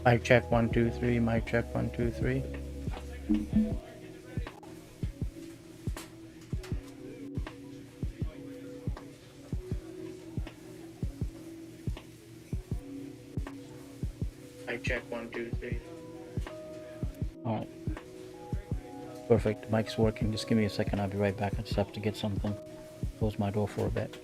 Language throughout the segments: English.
Mic check 1 2 3. Mic check 1 2 3. Mic check 1 2 3. All right. Perfect. The mic's working. Just give me a second. I'll be right back. I just have to get something. Close my door for a bit.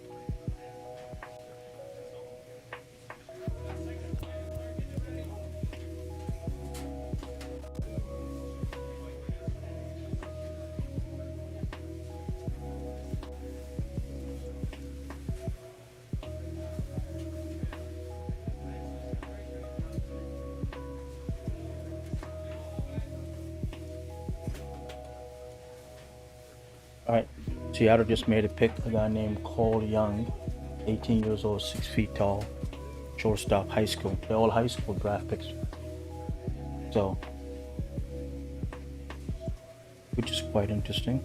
All right, Seattle just made a pick. A guy named Cole Young, 18 years old, 6 feet tall, shortstop, high school. They're all high school draft picks. So, which is quite interesting.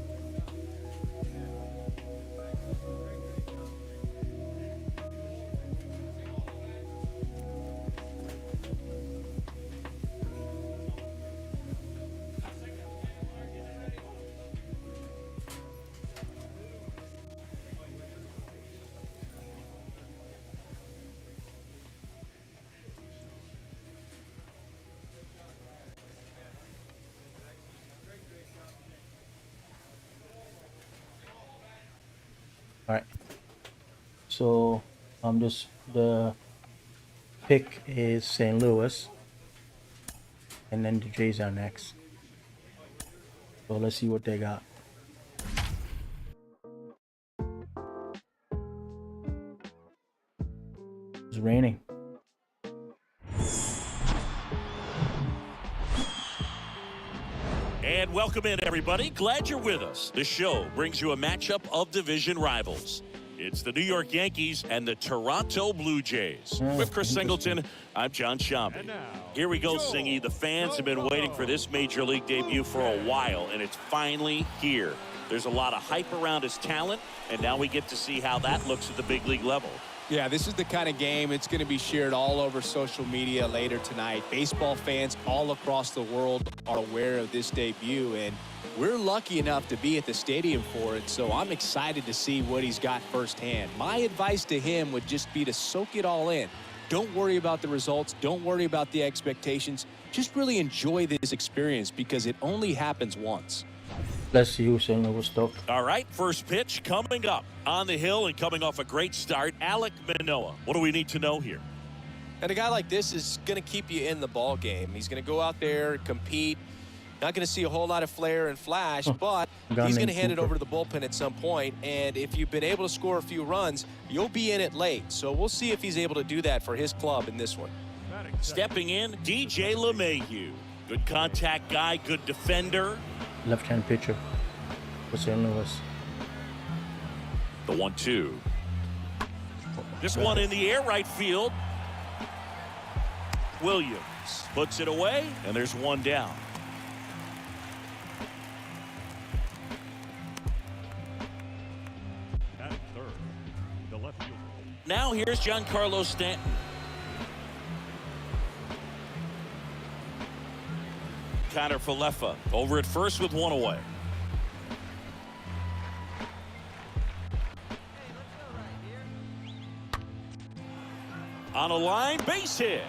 All right, so the pick is St. Louis, and then the Jays are next. So let's see what they got. It's raining. And welcome in, everybody. Glad you're with us. The show brings you a matchup of division rivals. It's the New York Yankees and the Toronto Blue Jays. With Chris Singleton, I'm John Shambi. Here we go, Singy. The fans have been waiting for this Major League debut for a while, and it's finally here. There's a lot of hype around his talent, and now we get to see how that looks at the big league level. Yeah, this is the kind of game it's going to be shared all over social media later tonight. Baseball fans all across the world are aware of this debut, and we're lucky enough to be at the stadium for it, so I'm excited to see what he's got firsthand. My advice to him would just be to soak it all in. Don't worry about the results. Don't worry about the expectations. Just really enjoy this experience because it only happens once. Let's see who's in the stock. All right, first pitch coming up. On the hill and coming off a great start, Alek Manoah. What do we need to know here? And a guy like this is going to keep you in the ball game. He's going to go out there, compete. Not going to see a whole lot of flair and flash, but he's going to hand it over to the bullpen at some point. And if you've been able to score a few runs, you'll be in it late. So we'll see if he's able to do that for his club in this one. Stepping in, DJ LeMahieu. Good contact guy, good defender. Left-hand pitcher for St. Louis. The 1-2. This one in the air, right field. Williams puts it away, and there's one down. At third, the left fielder. Now here's Giancarlo Stanton. Connor Falefa over at first with one away. On a line, base hit.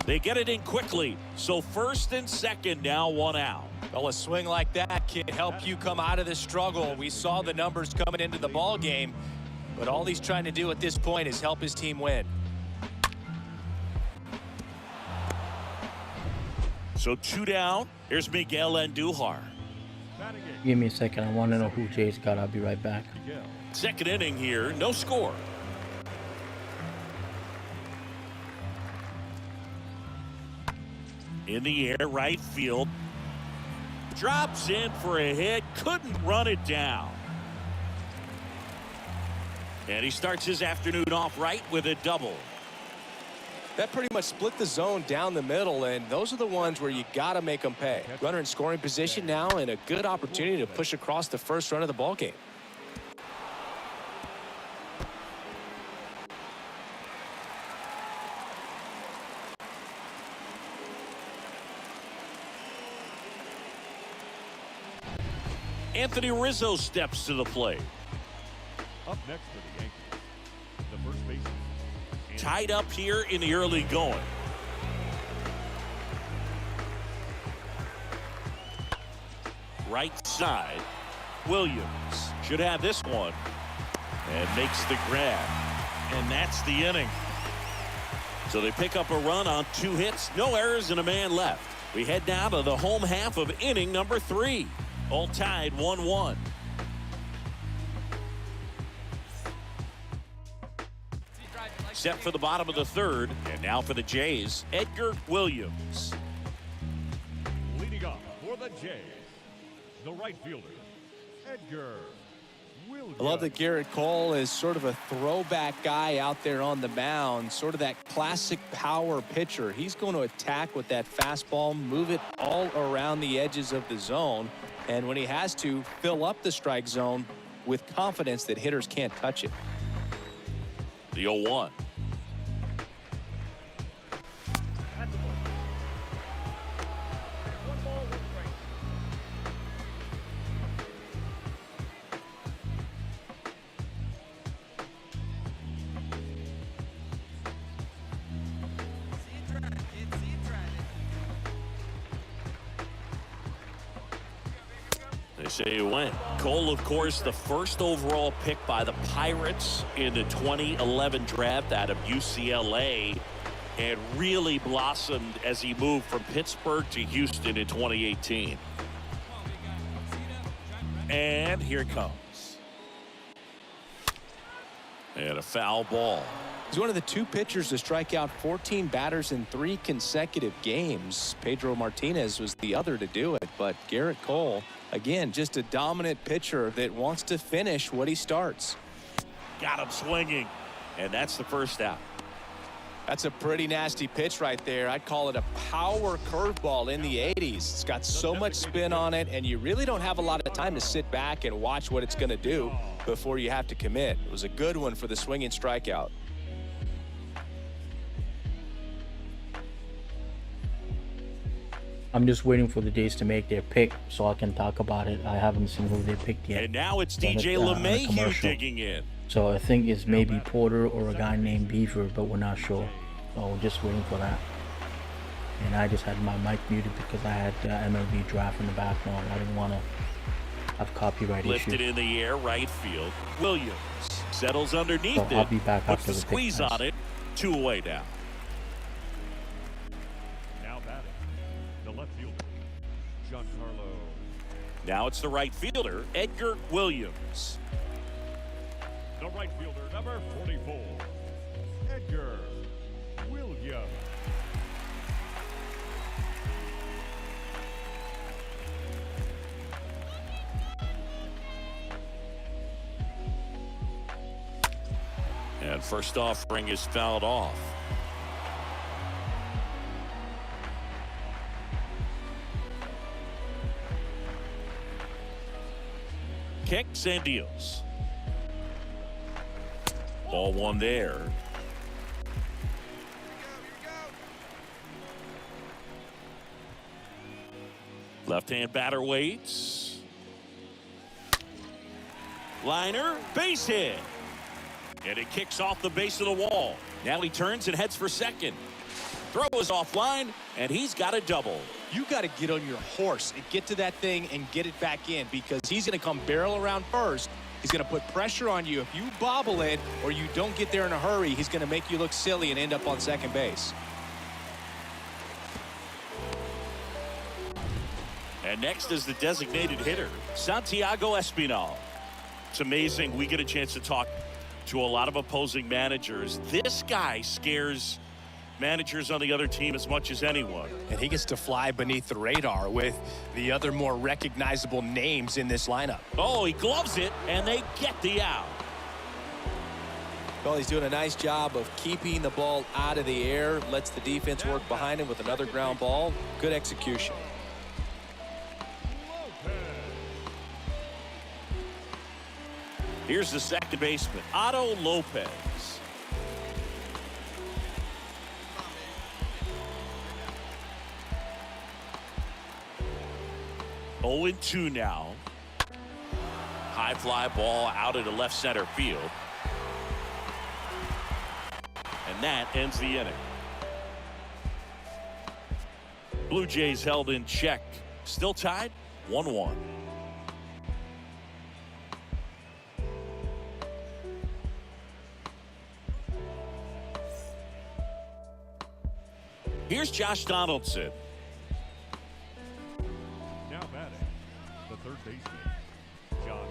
They get it in quickly. So first and second, now one out. Well, a swing like that can help you come out of this struggle. We saw the numbers coming into the ball game, but all he's trying to do at this point is help his team win. So two down. Here's Miguel Andujar. Give me a second. I want to know who Jay's got. I'll be right back. Second inning here, no score. In the air, right field. Drops in for a hit. Couldn't run it down. And he starts his afternoon off right with a double. That pretty much split the zone down the middle, and those are the ones where you got to make them pay. Runner in scoring position now, and a good opportunity to push across the first run of the ball game. Anthony Rizzo steps to the plate. Up next for the Yankees, the first baseman. Tied up here in the early going. Right side. Williams should have this one. And makes the grab. And that's the inning. So they pick up a run on 2 hits, no errors, and a man left. We head down to the home half of inning number 3. All tied 1-1. Set for the bottom of the 3rd. And now for the Jays, Edgar Williams. Leading off for the Jays, the right fielder, Edgar Williams. I love that Garrett Cole is sort of a throwback guy out there on the mound, sort of that classic power pitcher. He's going to attack with that fastball, move it all around the edges of the zone, and when he has to, fill up the strike zone with confidence that hitters can't touch it. The 0-1. They say it went. Cole, of course, the first overall pick by the Pirates in the 2011 draft out of UCLA, and really blossomed as he moved from Pittsburgh to Houston in 2018. And here it comes. And a foul ball. He's one of the 2 pitchers to strike out 14 batters in 3 consecutive games. Pedro Martinez was the other to do it, but Garrett Cole, again, just a dominant pitcher that wants to finish what he starts. Got him swinging, and that's the first out. That's a pretty nasty pitch right there. I'd call it a power curveball in the 80s. It's got so much spin on it, and you really don't have a lot of time to sit back and watch what it's going to do before you have to commit. It was a good one for the swinging strikeout. I'm just waiting for the Jays to make their pick so I can talk about it. I haven't seen who they picked yet. And now it's Done it, DJ on a LeMahieu commercial. digging in. So I think it's maybe Porter or a guy named Beaver, but we're not sure. So we're just waiting for that. And I just had my mic muted because I had MLB draft in the background. I didn't want to have copyright Lifted issues. in the air, right field. Williams settles underneath So it. I'll be back Puts after the the pick. squeeze on it. 2 away now. Now batting, the left fielder, Giancarlo. Now it's the right fielder, Edgar Williams. The right fielder, number 44, Edgar Williams. And first offering is fouled off. Kicks and deals. Ball 1 there. Left-hand batter waits. Liner, base hit. And it kicks off the base of the wall. Now he turns and heads for second. Throw is offline, and he's got a double. You got to get on your horse and get to that thing and get it back in, because he's going to come barrel around first. He's going to put pressure on you. If you bobble it or you don't get there in a hurry, he's going to make you look silly and end up on second base. And next is the designated hitter, Santiago Espinal. It's amazing. We get a chance to talk to a lot of opposing managers. This guy scares managers on the other team as much as anyone. And he gets to fly beneath the radar with the other more recognizable names in this lineup. Oh, he gloves it, and they get the out. Well, he's doing a nice job of keeping the ball out of the air, lets the defense work behind him with another ground ball. Good execution. Here's the second baseman, Otto Lopez. Oh, 0-2 now. High fly ball out into left center field. And that ends the inning. Blue Jays held in check. Still tied 1-1. Here's Josh Donaldson. Now batting, the third baseman, Josh.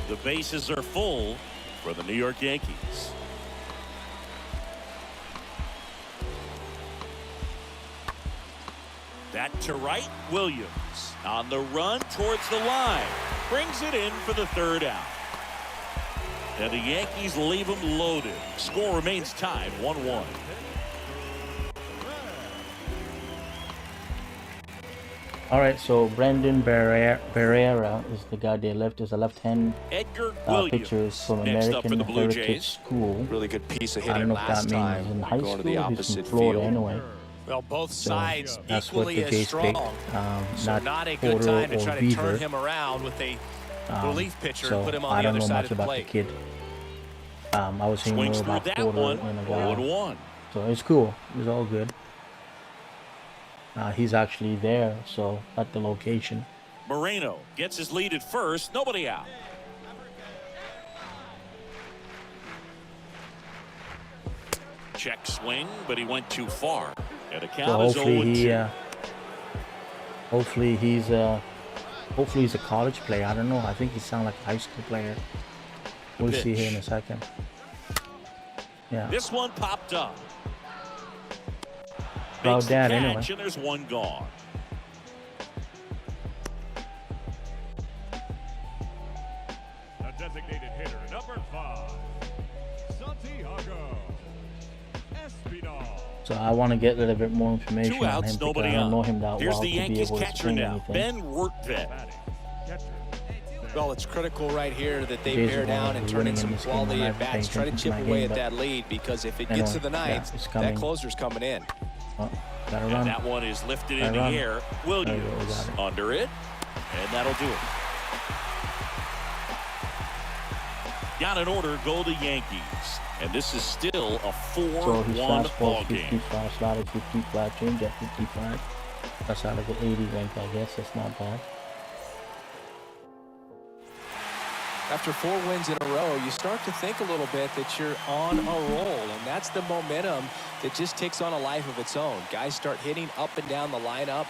The bases are full for the New York Yankees. That to right, Williams on the run towards the line. Brings it in for the third out. And the Yankees leave them loaded. Score remains tied 1-1. All right, so Brandon Barrera is the guy they left. Is a left-hand Edgar Williams pitcher from next up for American the Blue Heritage Jays. School. Really good piece of I don't hitting know if last that means time. he's in high Going to the school. He's opposite from Florida field. anyway. Well, both So sides that's what equally the as Jays picked. strong. So Not not a good Porter time to or try to Beaver. turn him around with a relief pitcher So and put him on I the don't other know side much of the about plate. the kid. I was thinking Swings more through about that one. Porter and a 0-1. So it's cool. It's all good. He's actually there, so at the location. Moreno gets his lead at first. Nobody out. Check swing, but he went too far. And the count So is 0-2. hopefully he's a college player. I don't know. I think he sounds like a high school player. We'll see here in a second. Yeah. This one popped up. About Makes the that catch, anyway. and there's one gone. The designated hitter, number 5, Santiago Espinal. So I want to get a little bit more information Two on outs, him because nobody I don't on. know him that Here's well the to be Yankees able to catcher explain now, anything. Ben Wertvet. Batting, catcher, Well, it's critical right here that they Jays bear are down and turn in winning in some this game. quality I'm at not paying bats. Try to attention chip to my away game, at but that lead, because if it anyway, gets to the ninth, it's that coming. closer's coming in. Oh, gotta And run. that one is lifted in Gotta the run. air. There we Williams got it. under it. And that'll do it. Got an order, go to Yankees. And this is still a So his 4-1 fastball ball game. 55, slider 55, change at 55. That's out of the 80 rank, I guess. That's not bad. After 4 wins in a row, you start to think a little bit that you're on a roll, and that's the momentum that just takes on a life of its own. Guys start hitting up and down the lineup.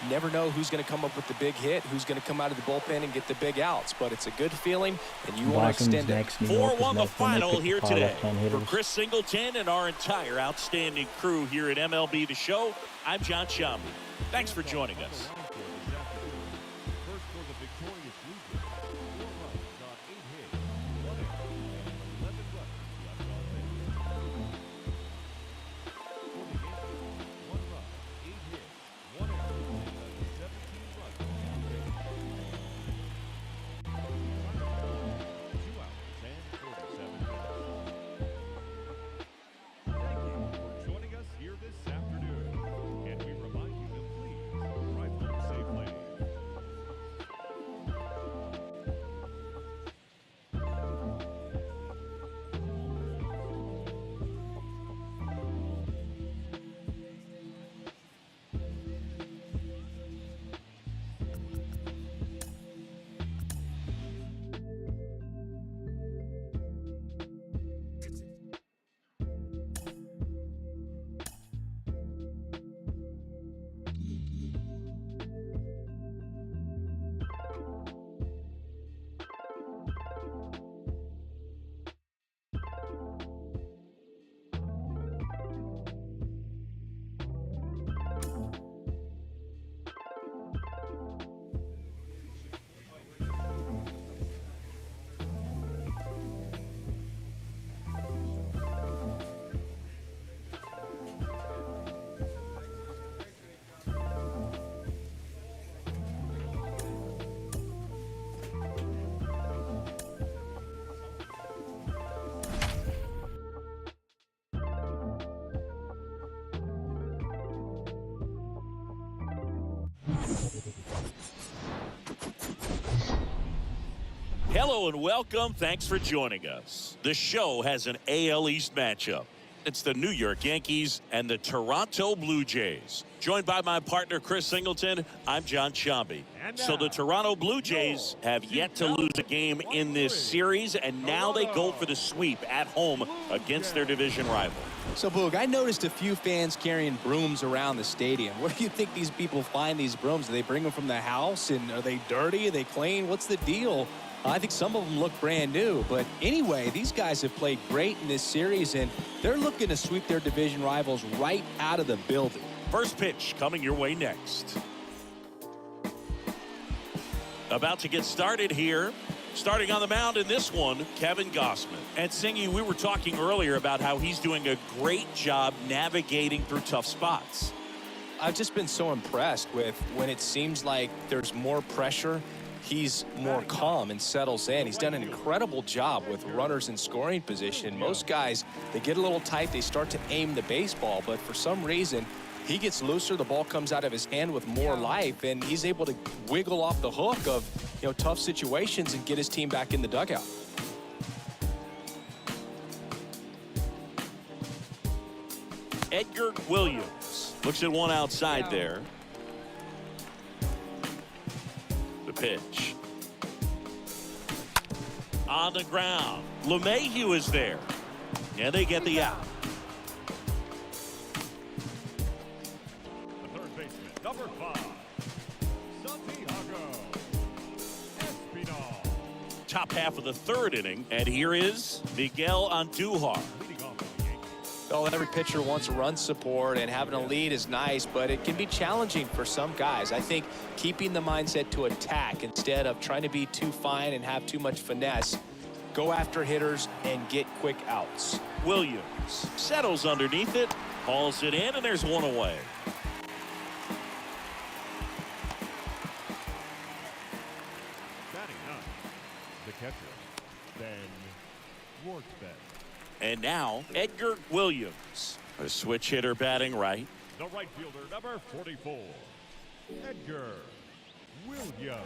You never know who's going to come up with the big hit, who's going to come out of the bullpen and get the big outs, but it's a good feeling, and you want to Boston's extend it. next, New York is 4-1 the next, and they final pick here the today. left-hand For hitters. Chris Singleton and our entire outstanding crew here at MLB The Show, I'm John Chapman. Thanks for joining us. First for the victorious Blue Jays, 4 runs on 8 hits, 1 error, and 11 runners left on base. For the Yankees, 1 run, 8 hits, 1 error, and 17 runners on base. 2 outs and 47 minutes. Thank you for joining us here this afternoon, and we remind you to please drive home Hello and welcome. Thanks for joining us. The show has an AL East matchup. It's the New York Yankees and the Toronto Blue Jays. Joined by my partner, Chris Singleton, I'm John Shambi. So the Toronto Blue Jays have yet to lose a game in this series, and now they go for the sweep at home against their division rival. So, Boog, I noticed a few fans carrying brooms around the stadium. Where do you think these people find these brooms? Do they bring them from the house? And are they dirty? Are they clean? What's the deal? I think some of them look brand new. But anyway, these guys have played great in this series, and they're looking to sweep their division rivals right out of the building. First pitch coming your way next. About to get started here. Starting on the mound in this one, Kevin Gausman. And Singy, we were talking earlier about how he's doing a great job navigating through tough spots. I've just been so impressed with when it seems like there's more pressure, he's more calm and settles in. He's done an incredible job with runners in scoring position. Most guys, they get a little tight, they start to aim the baseball, but for some reason, he gets looser, the ball comes out of his hand with more life, and he's able to wiggle off the hook of, tough situations and get his team back in the dugout. Edgar Williams looks at one outside there. The pitch. On the ground. LeMahieu is there. And they get the out. The third baseman, number 5, Santiago Espinal. Top half of the third inning. And here is Miguel Andujar. Leading off for the Yankees. Well, every pitcher wants run support, and having a lead is nice, but it can be challenging for some guys. I think keeping the mindset to attack instead of trying to be too fine and have too much finesse, go after hitters and get quick outs. Williams settles underneath it, hauls it in, and there's one away. Batting 9, the catcher, Ben Schwartzman. And now, Edgar Williams, a switch hitter batting right. The right fielder, number 44, Edgar Williams.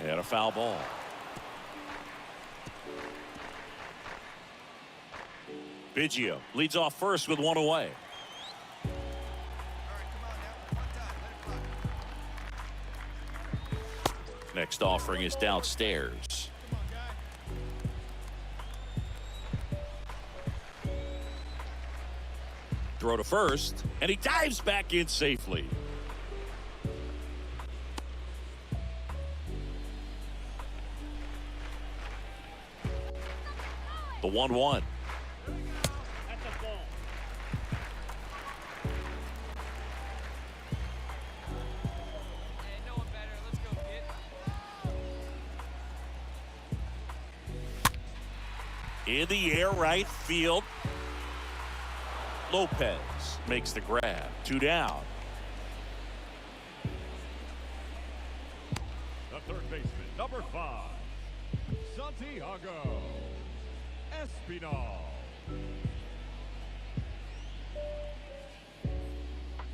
And a foul ball. Biggio leads off first with one away. Next offering is downstairs. Throw to first, and he dives back in safely. The 1-1. In the air, right field. Lopez makes the grab. 2 down. The third baseman, number 5, Santiago Espinal.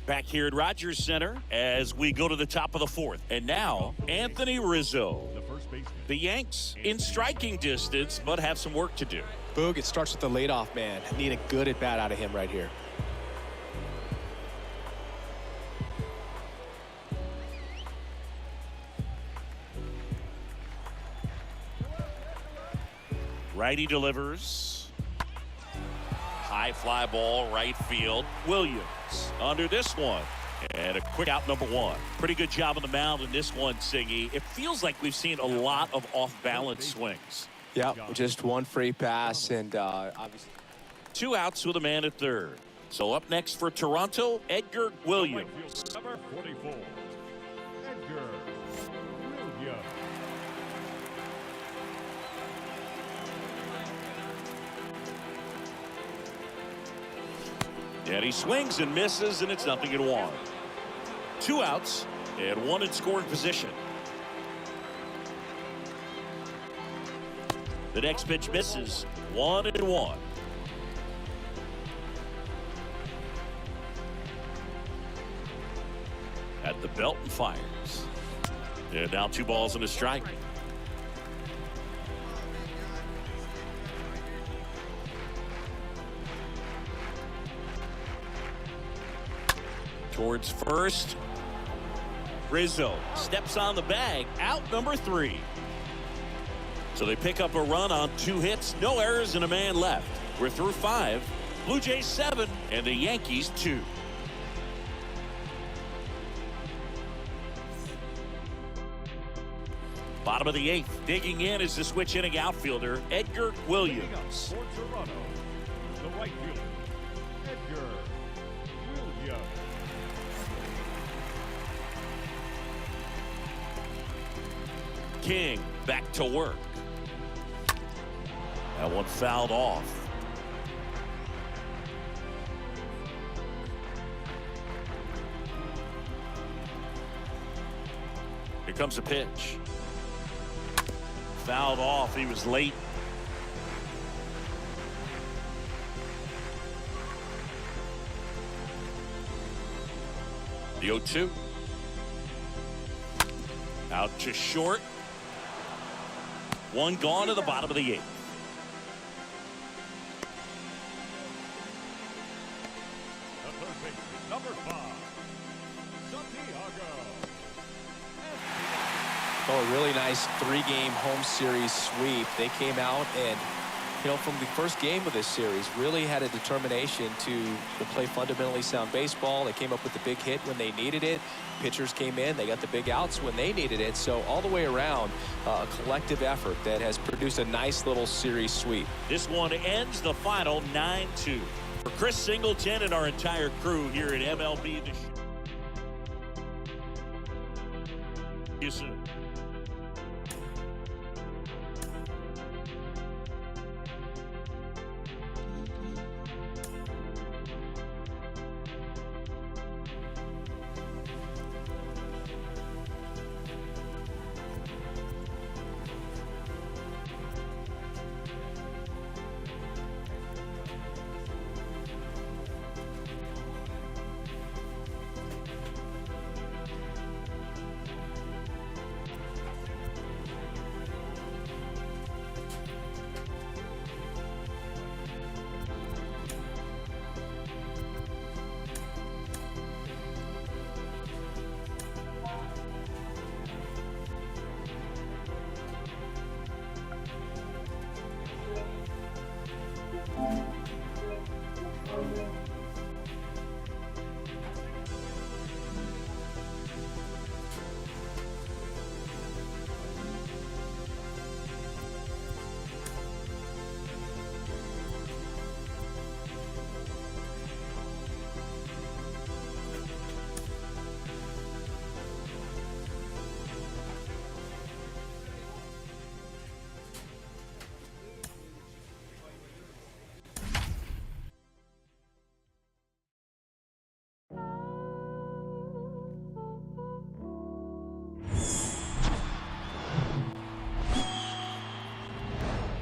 Back here at Rogers Center as we go to the top of the fourth. And now, Anthony Rizzo. The first baseman. The Yanks in striking distance, but have some work to do. Boog, it starts with the leadoff man. Need a good at-bat out of him right here. Righty delivers. High fly ball, right field. Williams under this one. And a quick out, number 1. Pretty good job on the mound in this one, Singy. It feels like we've seen a lot of off-balance swings. Yeah, just one free pass, and obviously 2 outs with a man at third. So up next for Toronto, Edgar Williams. Right fielder, number 44, Edgar Williams. And he swings and misses, and it's 0-1. 2 outs and 1 in scoring position. The next pitch misses. 1-1. belt and fires. And now 2 balls and a strike. Towards first. Rizzo steps on the bag. Out number 3. So they pick up a run on 2 hits. No errors and a man left. We're through 5. Blue Jays 7 and the Yankees 2. Bottom of the 8th. Digging in is the switch inning outfielder, Edgar Williams. For Toronto, the right fielder, Edgar Williams. King back to work. That one fouled off. Here comes a pitch. Fouled off. He was late. The 0-2. Out to short. One gone to the bottom of the 8th. The third baseman, number 5, Santiago. Oh, a really nice 3-game home series sweep. They came out and, from the first game of this series, really had a determination to play fundamentally sound baseball. They came up with the big hit when they needed it. Pitchers came in. They got the big outs when they needed it. So all the way around, a collective effort that has produced a nice little series sweep. This one ends the final 9-2. For Chris Singleton and our entire crew here at MLB The Show. See you soon.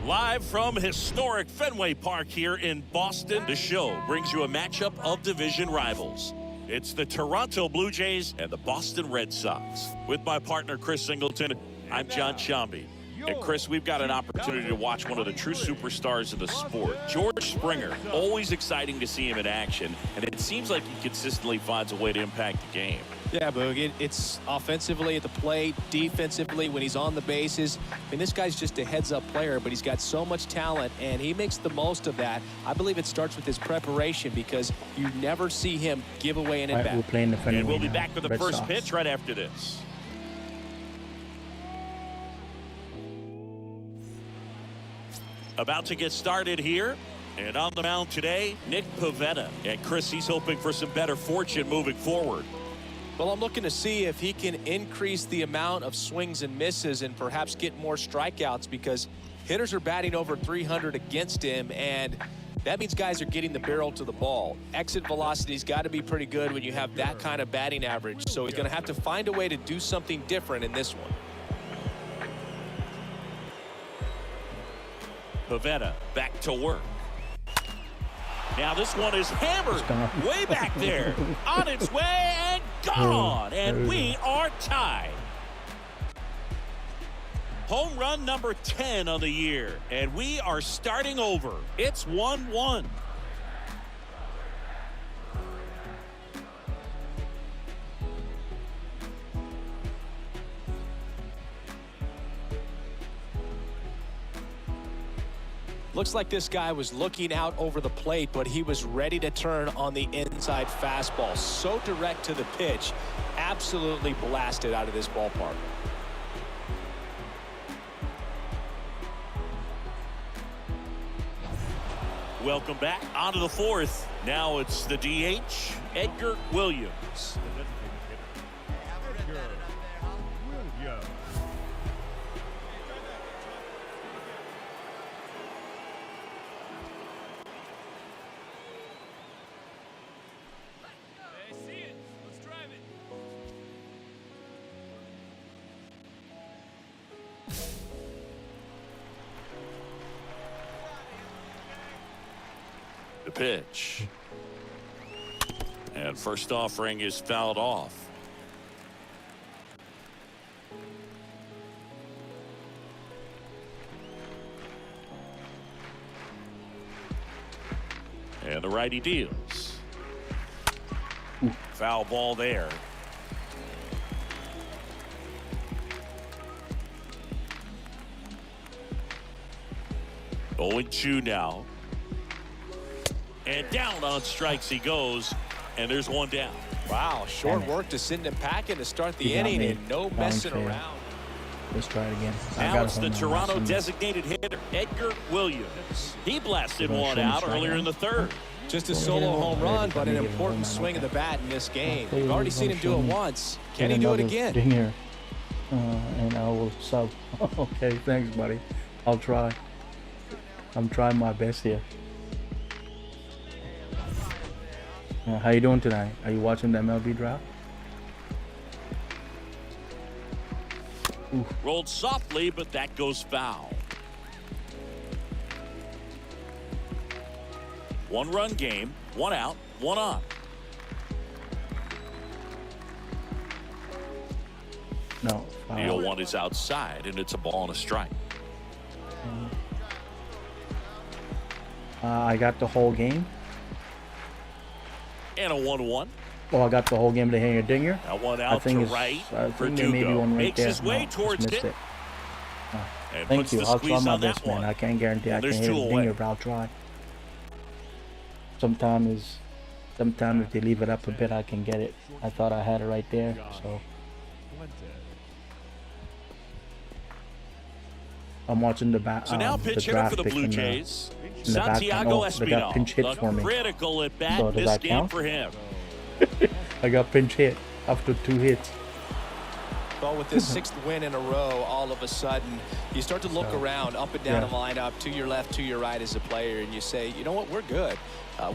Live from historic Fenway Park here in Boston, the show brings you a matchup of division rivals. It's the Toronto Blue Jays and the Boston Red Sox. With my partner, Chris Singleton, I'm John Shambi. And Chris, we've got an opportunity to watch one of the true superstars of the sport, George Springer. Always exciting to see him in action, and it seems like he consistently finds a way to impact the game. Yeah, Boog, it's offensively at the plate, defensively when he's on the bases. I mean, this guy's just a heads-up player, but he's got so much talent, and he makes the most of that. I believe it starts with his preparation because you never see him give away an at-bat. We're playing the Fenway And we'll be now, back with the Red first Sox. pitch right after this. About to get started here. And on the mound today, Nick Pivetta. And Chris, he's hoping for some better fortune moving forward. Well, I'm looking to see if he can increase the amount of swings and misses and perhaps get more strikeouts because hitters are batting over 300 against him, and that means guys are getting the barrel to the ball. Exit velocity's got to be pretty good when you have that kind of batting average. So he's going to have to find a way to do something different in this one. Pivetta back to work. Now this one is hammered way back there. On its way and gone, and we are tied. Home run number 10 on the year, and we are starting over. It's 1-1. Looks like this guy was looking out over the plate, but he was ready to turn on the inside fastball. So direct to the pitch. Absolutely blasted out of this ballpark. Welcome back onto the fourth. Now it's the DH, Edgar Williams. Edgar Williams. The pitch. And first offering is fouled off. And the righty deals. Foul ball there. Oh, 0-2 now. And down on strikes he goes, and there's one down. Wow, short work to send him packing to start the inning, and no messing around. Let's try it again. Now it's the Toronto designated hitter, Edgar Williams. He blasted one out earlier in the third. Just a solo home run, but an important swing of the bat in this game. We've already seen him do it once. Can he do it again? Dinger. And I will sub. Okay, thanks, buddy. I'll try. I'm trying my best here. How you doing tonight? Are you watching the MLB draft? Rolled softly, but that goes foul. One-run game, one out, one on. No. The 0-1 is outside, and it's a ball and a strike. I got the whole game. And a 1-1. Oh, I got the whole game to hang a dinger. That one out to right. Verdugo makes his way towards it. And thank you. I'll try my best, man. I can't guarantee I can hit a dinger, but I'll try. Sometimes if they leave it up a bit, I can get it. I thought I had it right there, so. I'm watching the back. So now pitch hitter for the Blue Jays, Santiago Espinal. They got pinch hit for me. Critical at bat So this game for him. I got pinch hit after 2 hits. Well, with this 6th win in a row, all of a sudden, you start to look around, up and down the lineup, to your left, to your right as a player, and you say, you know what, we're good.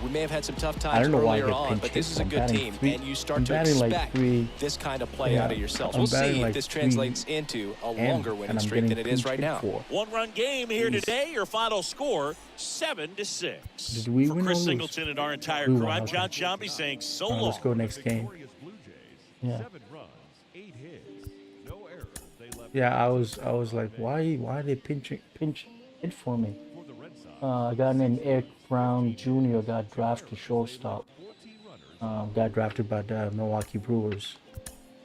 We may have had some tough times earlier on, but this is a good team, and you start to expect this kind of play out of yourselves. We'll see if this translates into a longer winning streak than it is right now. One-run game here today. Your final score, 7-6. Did we win or Chris lose? Singleton and our entire crew, I'm John Shambi saying so long. Let's go next game. Yeah. 7 runs, 8 hits, no errors. They left Yeah, I was like, why are they pinch hit for me? for the Red Sox. A guy named Eric Brown Jr. got drafted shortstop. 14 runners. Got drafted by the Milwaukee Brewers.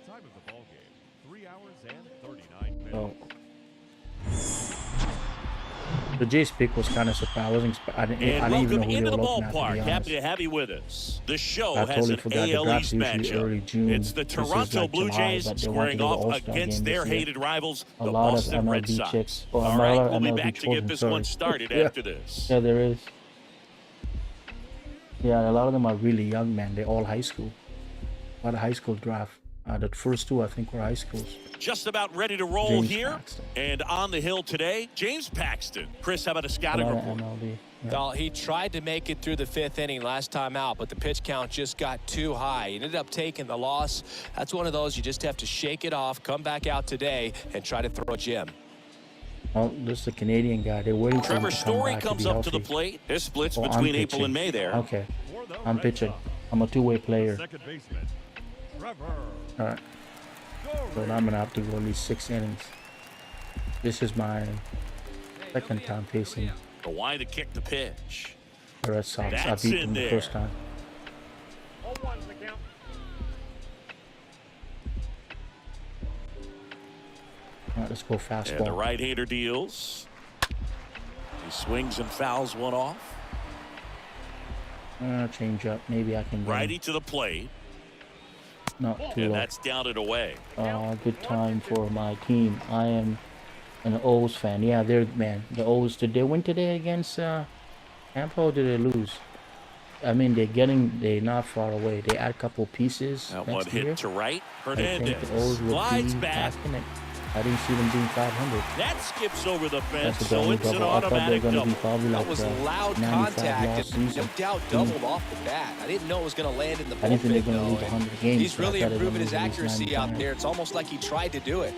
Time of the ball game, 3 hours and 39 So minutes. the Jays pick was kind of surprising. I didn't even know Welcome who they into were the looking at, to ballpark. be Happy honest. to have you with us. The show I has totally an forgot the AL draft's East usually early matchup. June. It's the This is Toronto like Blue July, Jays but they squaring wanted to do the off All-Star against game their this year. hated rivals, A the lot of Boston Red MLB Sox. chicks. Well, All a right, lot of we'll be MLB back to get children, this sorry. one started Yeah. after this. Yeah, there is. Yeah, a lot of them are really young, man. They're all high school. A lot of high school draft. The first 2, I think, were high schools. Just about ready to roll James here. Paxton. And on the hill today, James Paxton. Chris, how about a A scouting lot of report? MLB. Yeah. Well, he tried to make it through the 5th inning last time out, but the pitch count just got too high. He ended up taking the loss. That's one of those you just have to shake it off, come back out today, and try to throw a gem. Oh, this is a Canadian guy. They're waiting for him Trevor to come Story back comes to be up to the healthy. plate. This splits Oh, I'm between April pitching. and May there. Okay, I'm pitching. I'm a two-way player. Second baseman. All right. So now I'm gonna have to go at least 6 innings. This is my second time facing The wide to kick the pitch. the Red Sox. I That's beat in them the there. first time. All right, let's go And the fastball. right-hander deals. He swings and fouls one off. Change up. Maybe I can get Righty to the plate. not too And low. that's down and away. Good time for my team. I am an O's fan. Yeah, they're man. The O's, did they win today against Tampa or did they lose? I mean, they're not far away. They add a couple pieces That one next year. hit to right. I think Hernandez the O's will glides be back. back in it. I didn't see them being 500. That skips over the fence, That's a so double it's an double. I thought they were automatic going to be double. probably like That was loud 95 contact lost and no season. doubt doubled off the bat. I didn't know it was going to land in the I didn't think bullpen, they're going to though. lose 100 games. He's but I really thought they were improving his gonna lose accuracy out 95. there. It's almost like he tried to do it.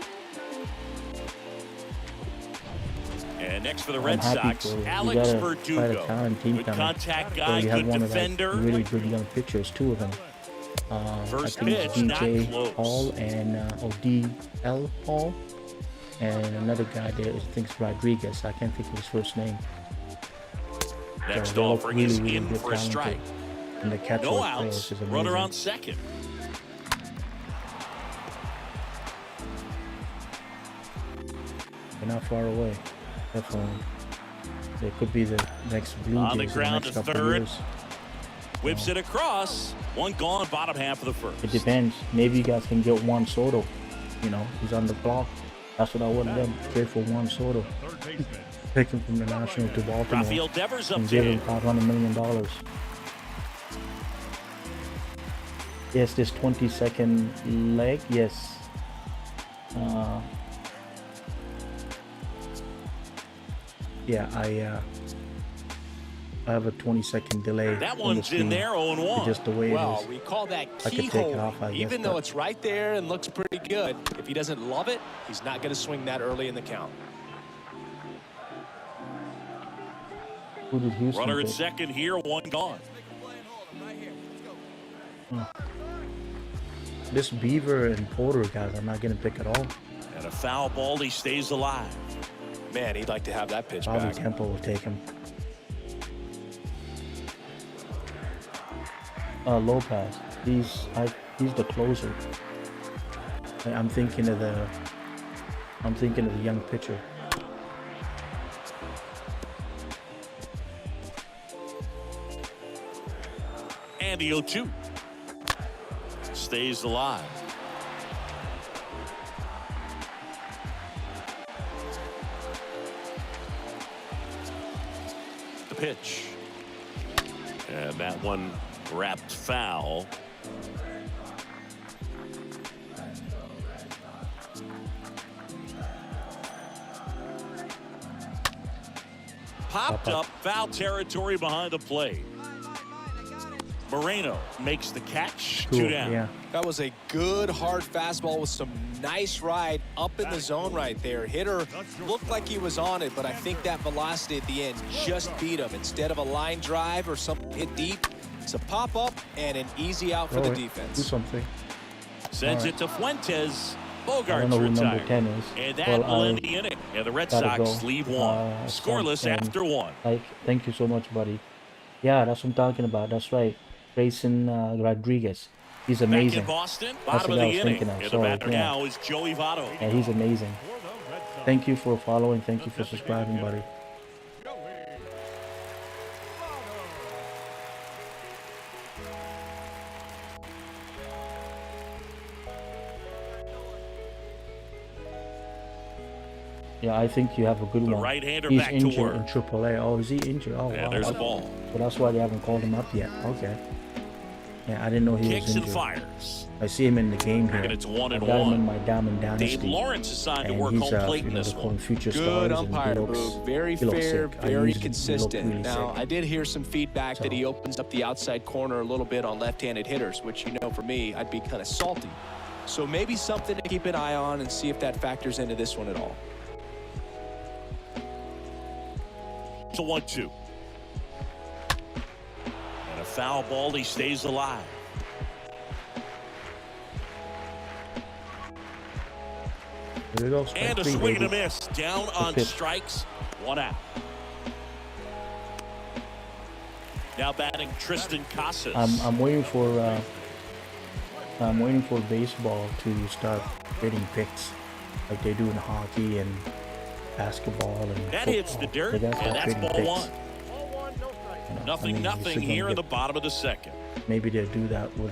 And next for the I'm Red happy Sox, for you. Alex You got a Verdugo. talented team Good coming. contact So guy, you have good one of defender. like really good young pitchers, 2 of them. First I think it's pitch, not DJ close. Hall and DL Hall, and another guy there I think it's Rodriguez. I can't think of his first name. Next they look offering is really in good for a talented. strike. And the catcher No plays outs. is amazing. Runner on second. They're not far away. Definitely. They could be the next Blue On the Jays in the ground next to couple of third. years. Whips it across. One gone, bottom half of the first. It depends. Maybe you guys can get Juan Soto. You know, he's on the block. That's what I would have done. Trade for Juan Soto. Take him from the National to Baltimore Rafael Devers up and give him to $500 million. Yes, this 20-second leg. Yes. Yeah, I have a 20-second delay. that on the one's in screen. there, 0-1. Just the way it Well, is. we call that I could take it keyhole. off, I guess, Even though but- it's right there and looks pretty good, if he doesn't love it, he's not going to swing that early in the count. Who did Houston Runner at pick? second here, one gone. This Beaver and Porter guys, I'm not gonna pick at all. And a foul ball, he stays alive. Man, he'd like to have that pitch Probably back. Tempo will take him. Lopez, he's the closer. I'm thinking of the young pitcher. And the 0-2. Stays alive. The pitch. And that one wrapped foul. Popped up, foul territory behind the plate. Moreno makes the catch. Cool. 2 down. Yeah. That was a good hard fastball with some nice ride up in the zone right there. Hitter looked like he was on it, but I think that velocity at the end just beat him. Instead of a line drive or something hit deep, it's a pop up and an easy out for the Do defense. something. Sends All it to Fuentes. I don't Bogart's know who number retired. 10 is. And that Well, will I end the inning. And the Red gotta Sox go. leave one. Scoreless and- after one. Like, thank you so much, buddy. Yeah, that's what I'm talking about. That's right. Grayson Rodriguez. He's Back amazing. in Boston, That's bottom of what I the was inning. thinking of. And the So, batter yeah. now is Joey Votto. Yeah, he's amazing. Thank you for following. Thank you for subscribing, buddy. Yeah, I think you have a good The one. right-hander He's back to injured work. in AAA. Oh, is he injured? Oh, And wow. there's the ball. So that's why they haven't called him up yet. Okay. Yeah, I didn't know he Kicks was and injured. fires. I see him in the game here. And it's 1-1. I got him in my Diamond Dynasty. Dave Lawrence assigned to And work he's, home plate you in know, this they call him one. future Good stars, and umpire he looks, move. Very he looks fair, sick. I very used him. He looked consistent. really Now, sick. I did hear some feedback that So- he opens up the outside corner a little bit on left-handed hitters, which, you know, for me, I'd be kind of salty. So maybe something to keep an eye on and see if that factors into this one at all. It's a 1-2. And a foul ball, he stays alive. Here we go. Strike And a 3, swing and a baby. miss. Down on pitch. strikes. 1 out. Now batting Tristan Casas. I'm waiting for baseball to start getting picks like they do in hockey and basketball and that football. hits the dirt, They gotta and start that's trading ball picks. 1. You know, Nothing, I mean, nothing here in the bottom of the second. Maybe they'll do that with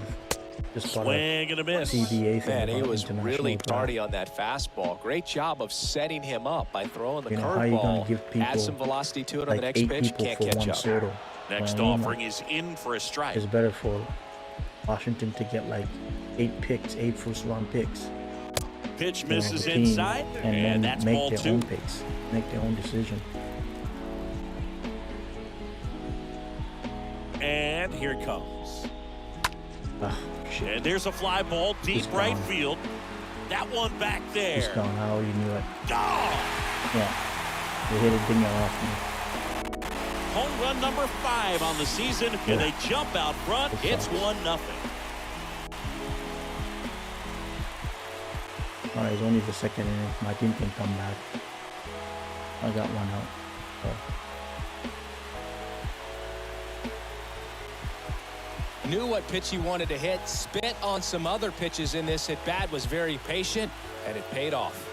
just about a Swing and a miss. CBA thing. Man, he about was international really draft. tardy on that fastball. Great job of setting him up by throwing the You know, how you gonna curveball. give people Add some velocity to it on the like next 8 pitch. people Can't for catch one up. Soto. Next You know, offering is in for a strike. it's better for Washington to get like 8 picks, 8 first-round picks. Pitch You know, misses the team, inside, and then and that's make ball their 2. own picks, make their own decision. And here it comes. Ah, shit. And there's a fly ball deep He's right gone. field. That one back Just there. gone. How you knew it? Gone. Yeah, they hit a dinger off me. Home run number 5 on the season, and they jump out front. Good It's sauce. 1-0. All right, it's only the second inning. My team can come back. I got 1 out. So, Knew what pitch he wanted to hit. Spit on some other pitches in this at bat. Was very patient, and it paid off.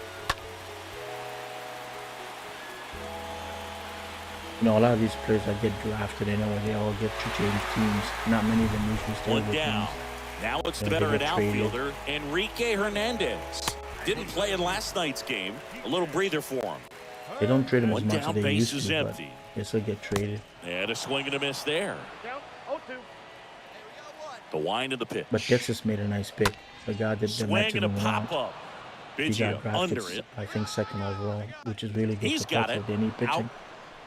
you know, a lot of these players that get drafted, they know they all get to change teams. Not many of them usually stay One with down. teams. Now it's the Yeah, they veteran get traded. outfielder, Enrique Hernandez. Didn't play in last night's game. A little breather for him. They don't trade them as One much down, as they base used is to, empty. but they still get traded. And a swing and a miss there. The wind of the pitch. But Texas made a nice pick. The guy that they Swing mentioned and a him pop around. up. He Biggio got drafted, under it. I think, 2nd overall, which is really good He's for got Texas. it. They need pitching. Out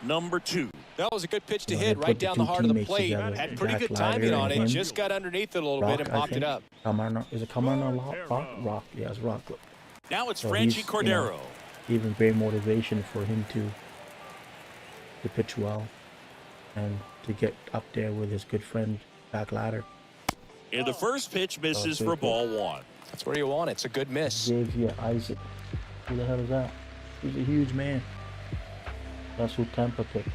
number 2. That was a good pitch to You know, hit they right put the down the two heart of the teammates plate. together, Had pretty Jack good Leiter timing on and it. him. Just got underneath it a little Rock, bit and I popped it think. up. Camarno, is it Camarno Rock? Yeah, it's Rock. Now it's So Franchi he's, Cordero. Even great motivation for him to pitch well and to get up there with his good friend Jack Leiter. And the first pitch misses good for pitch. ball 1. That's where you want it. It's a good miss. Xavier Isaac. Who the hell is that? He's a huge man. That's who Tampa picked.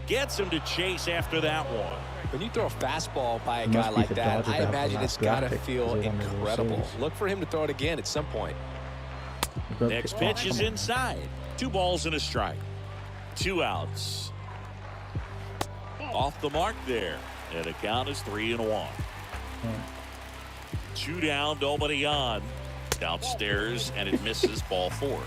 Gets him to chase after that one. When you throw a fastball by a It guy must be like the that, Dodgers I that have the imagine it's last got to draft pick, feel 'cause they won the World incredible. Series. Look for him to throw it again at some point. Good Next pick. pitch is inside. 2 balls and a strike. 2 outs. Off the mark there. And the count is 3-1. 2 down, nobody on. Downstairs, and it misses ball 4.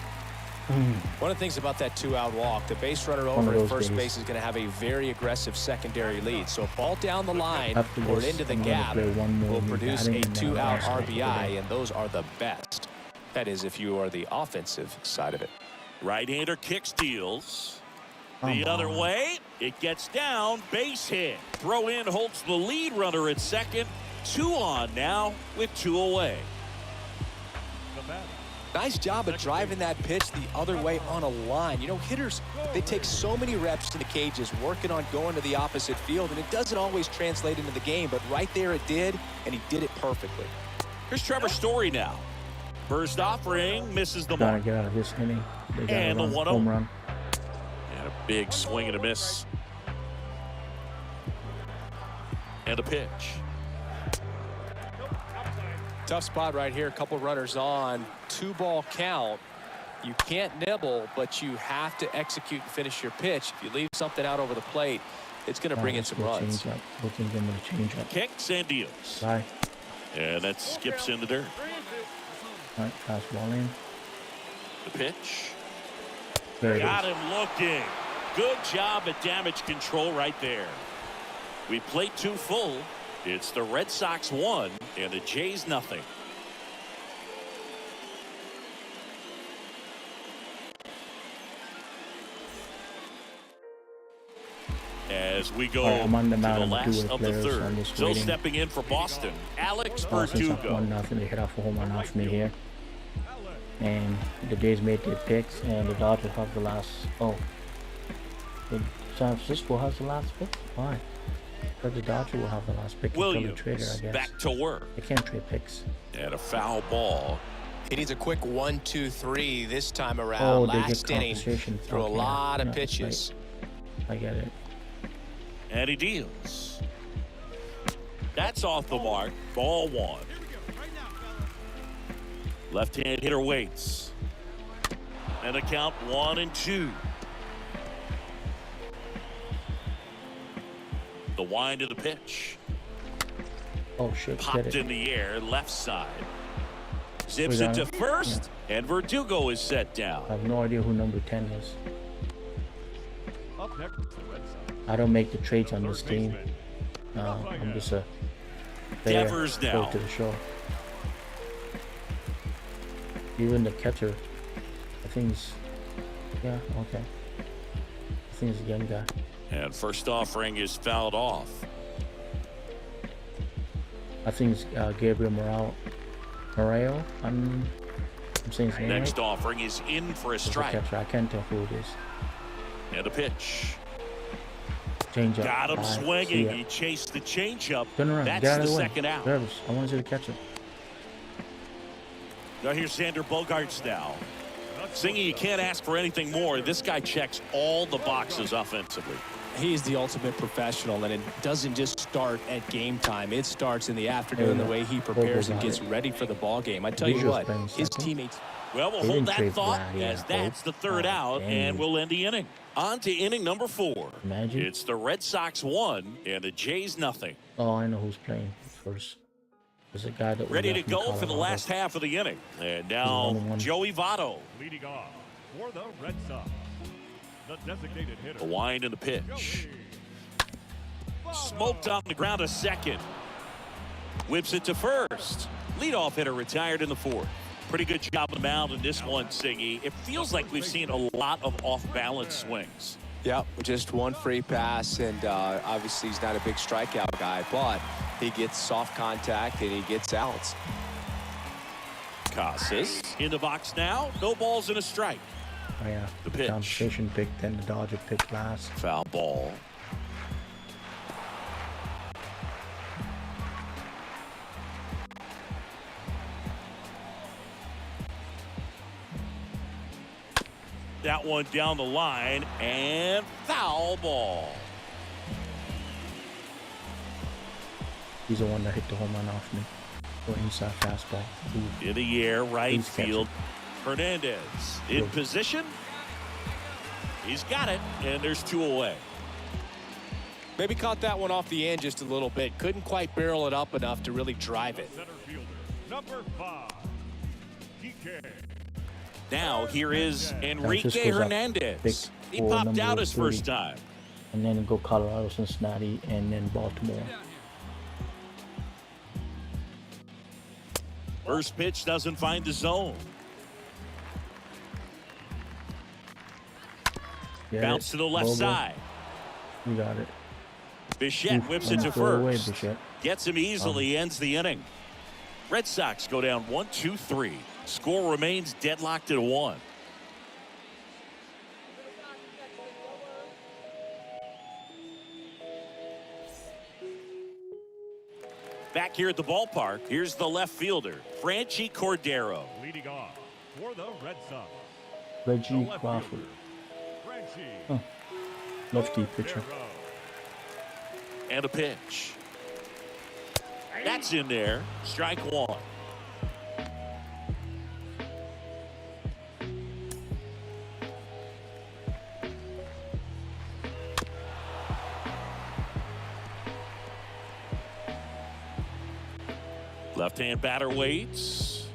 One of the things about that 2-out walk, the base runner One over of at those first days. base is going to have a very aggressive secondary lead. So a ball down the line After or this, into the I'm gonna gap play one more will new produce batting a and then 2-out I'll start RBI, today. and those are the best. That is if you are the offensive side of it. Right-hander kick steals. The Come other on. way, it gets down, base hit. Throw in holds the lead runner at second. 2 on now with 2 away. Nice job of driving that pitch the other way on a line. You know, hitters, they take so many reps in the cages working on going to the opposite field, and it doesn't always translate into the game, but right there it did, and he did it perfectly. Here's Trevor Story now. First offering misses the Gotta mark. get out of this inning. They got And a the run, 1-0. home run. And a big swing and a miss. And a pitch. Tough spot right here. A couple runners on. 2-ball count. You can't nibble, but you have to execute and finish your pitch. If you leave something out over the plate, it's going to bring in some runs. Change up. Looking at them with a change up. Kicks and deals. Bye. And that skips in the dirt. All right, fastball in. The pitch. There it Got is. him looking. Good job at damage control right there. We played 2 full. It's the Red Sox 1 and the Jays nothing. As we go All right, I'm on the to the mound. I'm last two-way of the players, so I'm third. just Still waiting. stepping in for Boston, Alex Since up Verdugo. 1-0, they hit off a home run off me here. And the Jays made their picks, and the Dodgers have the last. Oh, the San Francisco has the last pick. Why? But the Dodgers will have the last pick until the trader, I Williams guess. back to work. They can't trade picks. And a foul ball He needs a quick 1, 2, 3 this time around. Oh, they get Last inning, compensation. threw a Okay, lot of yeah, pitches. right. I get it. And he deals. That's off the mark. Ball 1. Left-hand hitter waits. And a count 1-2. The wind of the pitch. Oh shit! Get Popped it. in the air, left side. Zips it to first, and Verdugo is set down. I have no idea who number 10 is. Up next, the Red Sox. I don't make the trades on this team. I'm just a player. Devers Go now. to the show. Even the catcher, I think he's, yeah, okay. I think he's a young guy. And first offering is fouled off. I think it's Gabriel Morel. I'm saying his name Next right. offering is in for a He's a strike. catcher. I can't tell who it is. And a pitch. Change up. Got him Bye. See swinging. ya. He chased the changeup. Turn around. That's Get out the of the way. second out. Travis, I want to see the catcher. Now here's Xander Bogaerts now. Singy, you can't ask for anything more. This guy checks all the boxes offensively. He's the ultimate professional, and it doesn't just start at game time. It starts in the afternoon, the way he prepares and gets ready for the ball game. I tell you Visuals what, playing his second. teammates. Well, we'll They hold didn't that trade thought Vlad, yeah, as that's the third out, dang. and we'll end the inning. On to inning number 4. Imagine. It's the Red Sox 1 and the Jays nothing. Oh, I know who's playing first. There's a guy that was Ready to left from go for the Colorado. last half of the inning. And the now only one. Joey Votto. Leading off for the Red Sox, the designated hitter. The wind and the pitch. Smoked on the ground a second. Whips it to first. Leadoff hitter retired in the 4th. Pretty good job on the mound in this one, Singy. It feels like we've seen a lot of off-balance swings. Yep, just one free pass, and obviously he's not a big strikeout guy, but he gets soft contact and he gets outs. Casas in the box now. No balls and a strike. Oh, yeah. The pitch. Competition picked, then the Dodger picked last. Foul ball. That one down the line, and foul ball. He's the one that hit the home run off me. Or inside fastball. Ooh. In the air, right Please catch field. Hernandez in Good. position. He's got it, and there's 2 away. Maybe caught that one off the end just a little bit. Couldn't quite barrel it up enough to really drive it. Center fielder, number 5, DK. Now here is Enrique Francisco's up. Hernandez. Pick He for popped number out his 3. first time. And then go Colorado, Cincinnati, and then Baltimore. First pitch doesn't find the zone. Get Bounce it. to the left Bobo. side. You got it. Bichette Oof, whips it to throw away, first. Bichette. Gets him easily, ends the inning. Red Sox go down 1-2-3. Score remains deadlocked at 1. Back here at the ballpark, here's the left fielder, Franchi Cordero. Leading off for the Red Sox, Reggie the left Crawford. fielder, Franchi Huh. Lefty pitcher. Cordero. And a pitch. That's in there. Strike 1. Left-hand batter waits.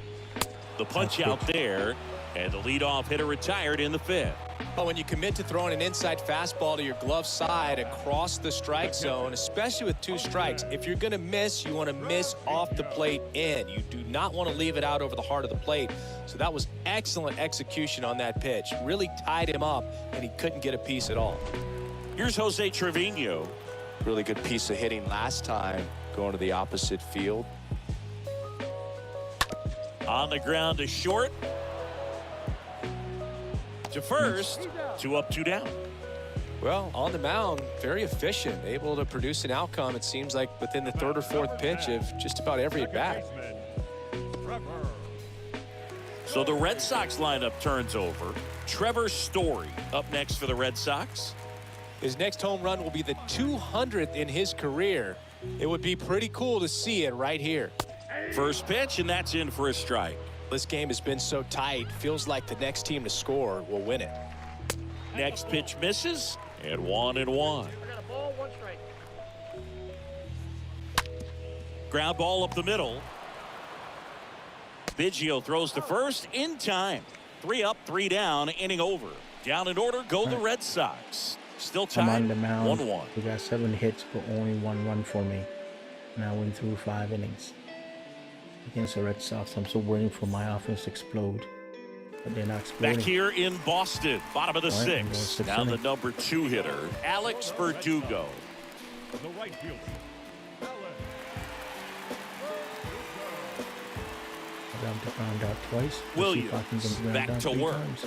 The punch out there, and the leadoff hitter retired in the 5th. But when you commit to throwing an inside fastball to your glove side across the strike zone, especially with 2 strikes, if you're going to miss, you want to miss off the plate in. You do not want to leave it out over the heart of the plate. So that was excellent execution on that pitch. Really tied him up, and he couldn't get a piece at all. Here's Jose Trevino. Really good piece of hitting last time, going to the opposite field. On the ground to short. To first. 2 up, 2 down. Well, on the mound, very efficient, able to produce an outcome, it seems like, within the 3rd or 4th pitch of just about every at-bat. Baseman, Trevor. So the Red Sox lineup turns over. Trevor Story up next for the Red Sox. His next home run will be the 200th in his career. It would be pretty cool to see it right here. First pitch, and that's in for a strike. This game has been so tight, feels like the next team to score will win it. Next pitch misses, and 1-1. Ground ball up the middle. Biggio throws to first in time. 3 up, 3 down, inning over. Down in order go the Red Sox. Still I'm tied on the mound. 1-1. We got 7 hits, but only 1 run for me. And I went through 5 innings against the Red Sox. I'm still waiting for my offense to explode, but they're not exploding. Back here in Boston, bottom of the All right, I'm going 6th. 6th Now the inning. number 2 hitter, Alex Verdugo. The right fielder, I got the ground out twice. Let's see if I can get Williams the ground back out to 3 work. times.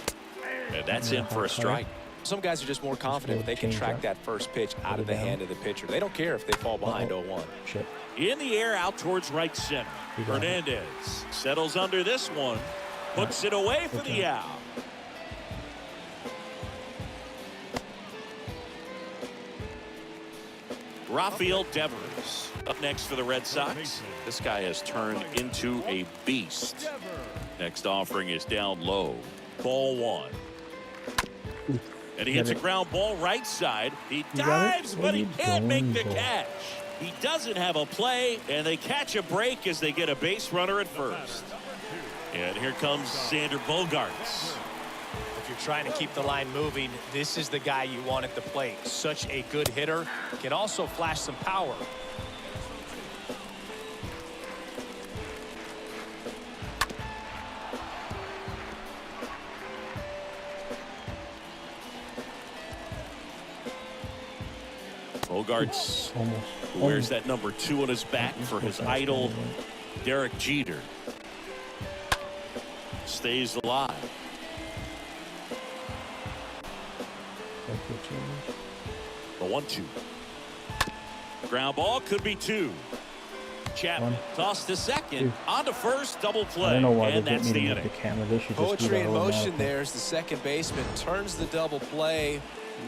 And that's Yeah, in for a hard strike. Some guys are just more confident if they can change track up. that first pitch out Put of it the down. hand of the pitcher. They don't care if they fall behind 0-1. Shit. In the air out towards right center. You got it. Hernandez settles under this one. Puts it away for the out. Rafael Devers up next for the Red Sox. This guy has turned into a beast. Next offering is down low. Ball 1. And he hits a ground ball right side. He got it? dives, What but are he you can't make doing, the boy? catch. He doesn't have a play, and they catch a break as they get a base runner at first. And here comes Xander Bogaerts. If you're trying to keep the line moving, this is the guy you want at the plate. Such a good hitter. Can also flash some power. Bogaerts Almost. wears that number 2 on his back for his idol, Derek Jeter. Stays alive. The 1-2. Ground ball could be 2. Chapman tossed to second, on to first, double I play, don't know why and they that's didn't the even make inning. the camera. They should just do Poetry that in whole motion marathon. there as the second baseman turns the double play.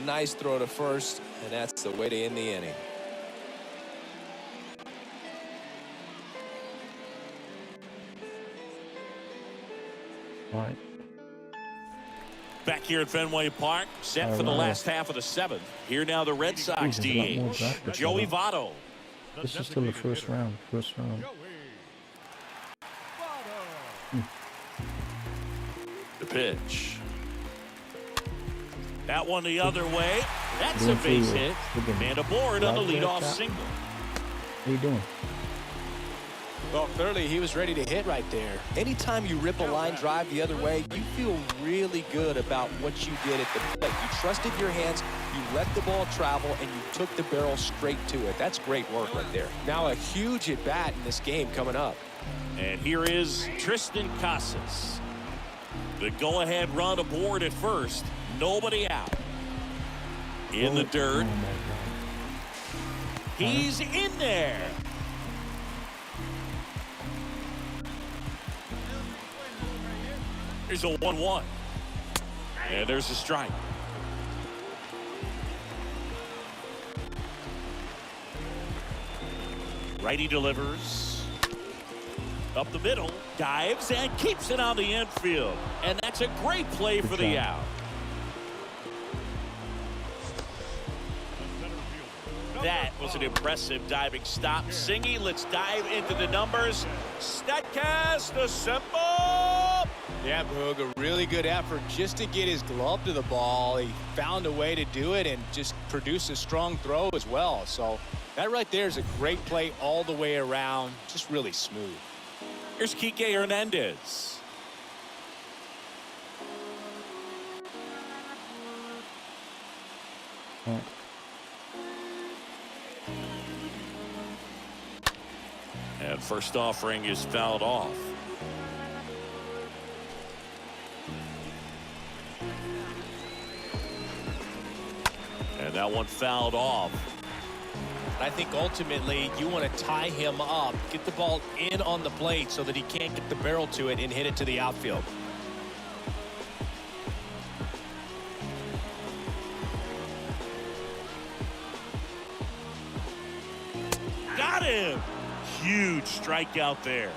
Nice throw to first, and that's the way to end the inning. All right. Back here at Fenway Park, set for the last half of the 7th. Here now the Red Sox There's a lot more DH, draft Joey picks. Votto. This is still the first round. First round. The pitch. That one the other way. That's a Doing base free hit. will. And aboard on the Love that leadoff shot. single. What are you doing? Well, clearly he was ready to hit right there. Anytime you rip a line drive the other way, you feel really good about what you did at the plate. You trusted your hands, you let the ball travel, and you took the barrel straight to it. That's great work right there. Now a huge at-bat in this game coming up. And here is Tristan Casas. The go-ahead run aboard at first. Nobody out. In the dirt. Oh my God. He's in there. Here's a 1-1. And there's a strike. Righty delivers. Up the middle. Dives and keeps it on the infield. And that's a great play for the out. That was an impressive diving stop. Singy, let's dive into the numbers. Statcast assemble. Yeah, Boog, a really good effort just to get his glove to the ball. He found a way to do it and just produce a strong throw as well. So that right there is a great play all the way around. Just really smooth. Here's Enrique Hernandez. All right. And first offering is fouled off. And that one fouled off. I think ultimately you want to tie him up, get the ball in on the plate so that he can't get the barrel to it and hit it to the outfield. got him. Huge strikeout there.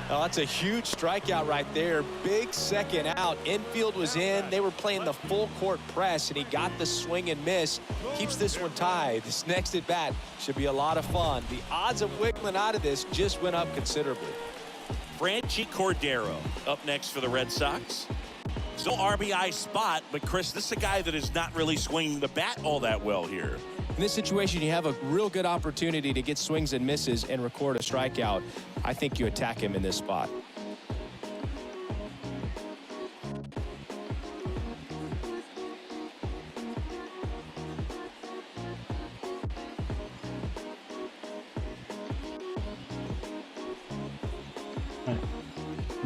Oh, that's a huge strikeout right there. Big second out. Infield was in. They were playing the full court press, and he got the swing and miss. Keeps this one tied. This next at bat should be a lot of fun. The odds of wiggling out of this just went up considerably. Franchi Cordero up next for the Red Sox. Still RBI spot, but Chris, this is a guy that is not really swinging the bat all that well here. In this situation, you have a real good opportunity to get swings and misses and record a strikeout. I think you attack him in this spot.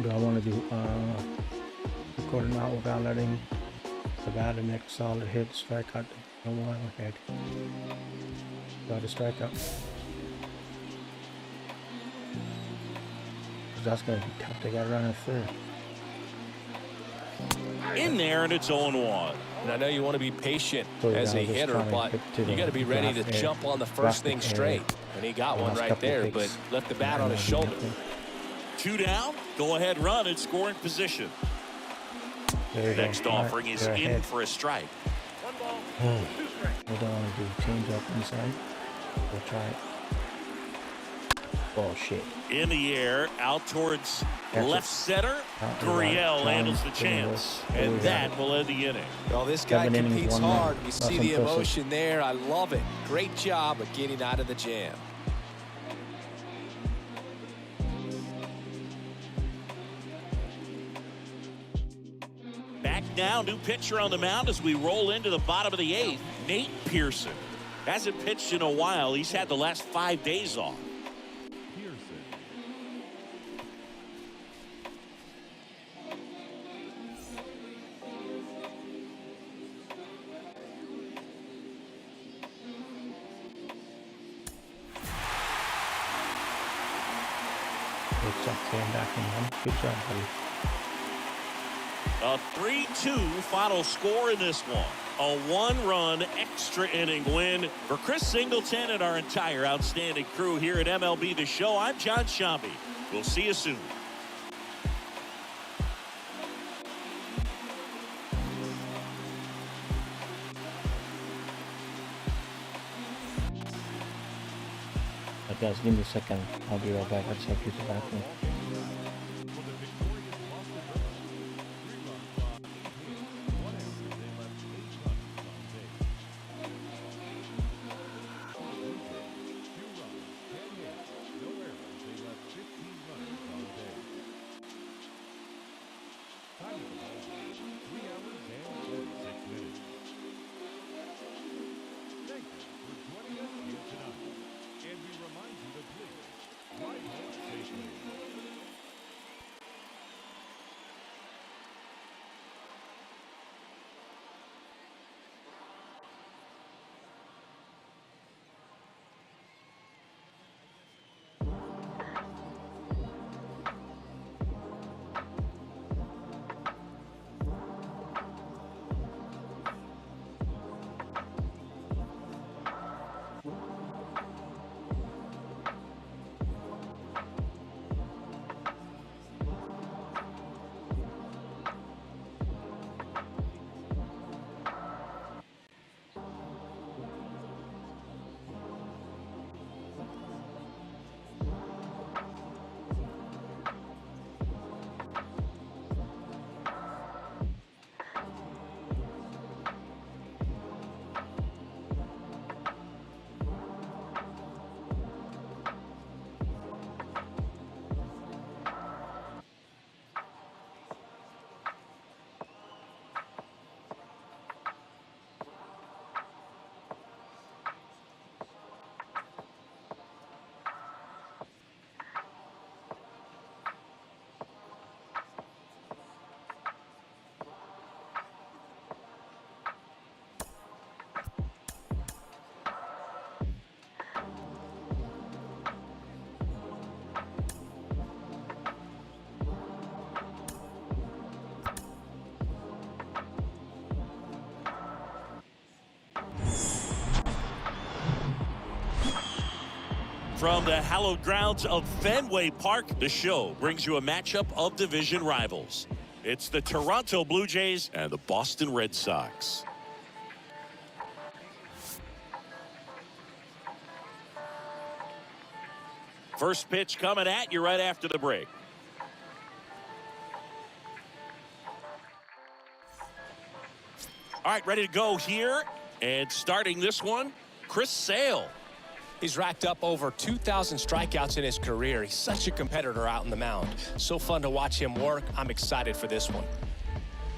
Do I want to do recording out without letting the batter make a solid hit, strike out the one ahead? Got a strikeout. That's going to be tough. They got to run in third. In there, and it's 0-1. And I know you want to be patient So, as yeah, a just hitter, trying to but get to you the got to be ready to draft area. jump on the first Draft thing area. straight. And he got one Last right couple there, picks. but left the bat on his shoulder. 2 down. Go ahead run and scoring position. There you go. Next All right, offering is they're in ahead. for a strike. We don't want to do change up inside. We'll try it. Oh shit. In the air, out towards Catch left it. center. Out to Gurriel right, handles the down, chance, there we and go. that will end the inning. Well, this guy 7 innings, competes 1 run. hard. We That's see the impressive. emotion there. I love it. Great job of getting out of the jam. Back now, new pitcher on the mound as we roll into the bottom of the 8th. Nate Pearson hasn't pitched in a while. He's had the last 5 days off. Pearson. Good job, came back in one. Good job, buddy. A 3-2 final score in this one. A 1-run extra inning win for Chris Singleton and our entire outstanding crew here at MLB The Show. I'm John Shambi. We'll see you soon. Guys, give me a second. I'll be right back. I'll check you the bathroom. For the victorious Boston Red Sox, 3 runs on 8 hits, 1 error. They left 8 runners on base. For the Blue Jays, 2 runs, 10 hits, no errors. They left 15 runners on base. Time of the ball game, 3 hours and 46 minutes. Thank you for joining us here tonight. And we remind you to please ride home safely. From the hallowed grounds of Fenway Park, the show brings you a matchup of division rivals. It's the Toronto Blue Jays and the Boston Red Sox. First pitch coming at you right after the break. All right, ready to go here. And starting this one, Chris Sale. He's racked up over 2,000 strikeouts in his career. He's such a competitor out in the mound. So fun to watch him work. I'm excited for this one.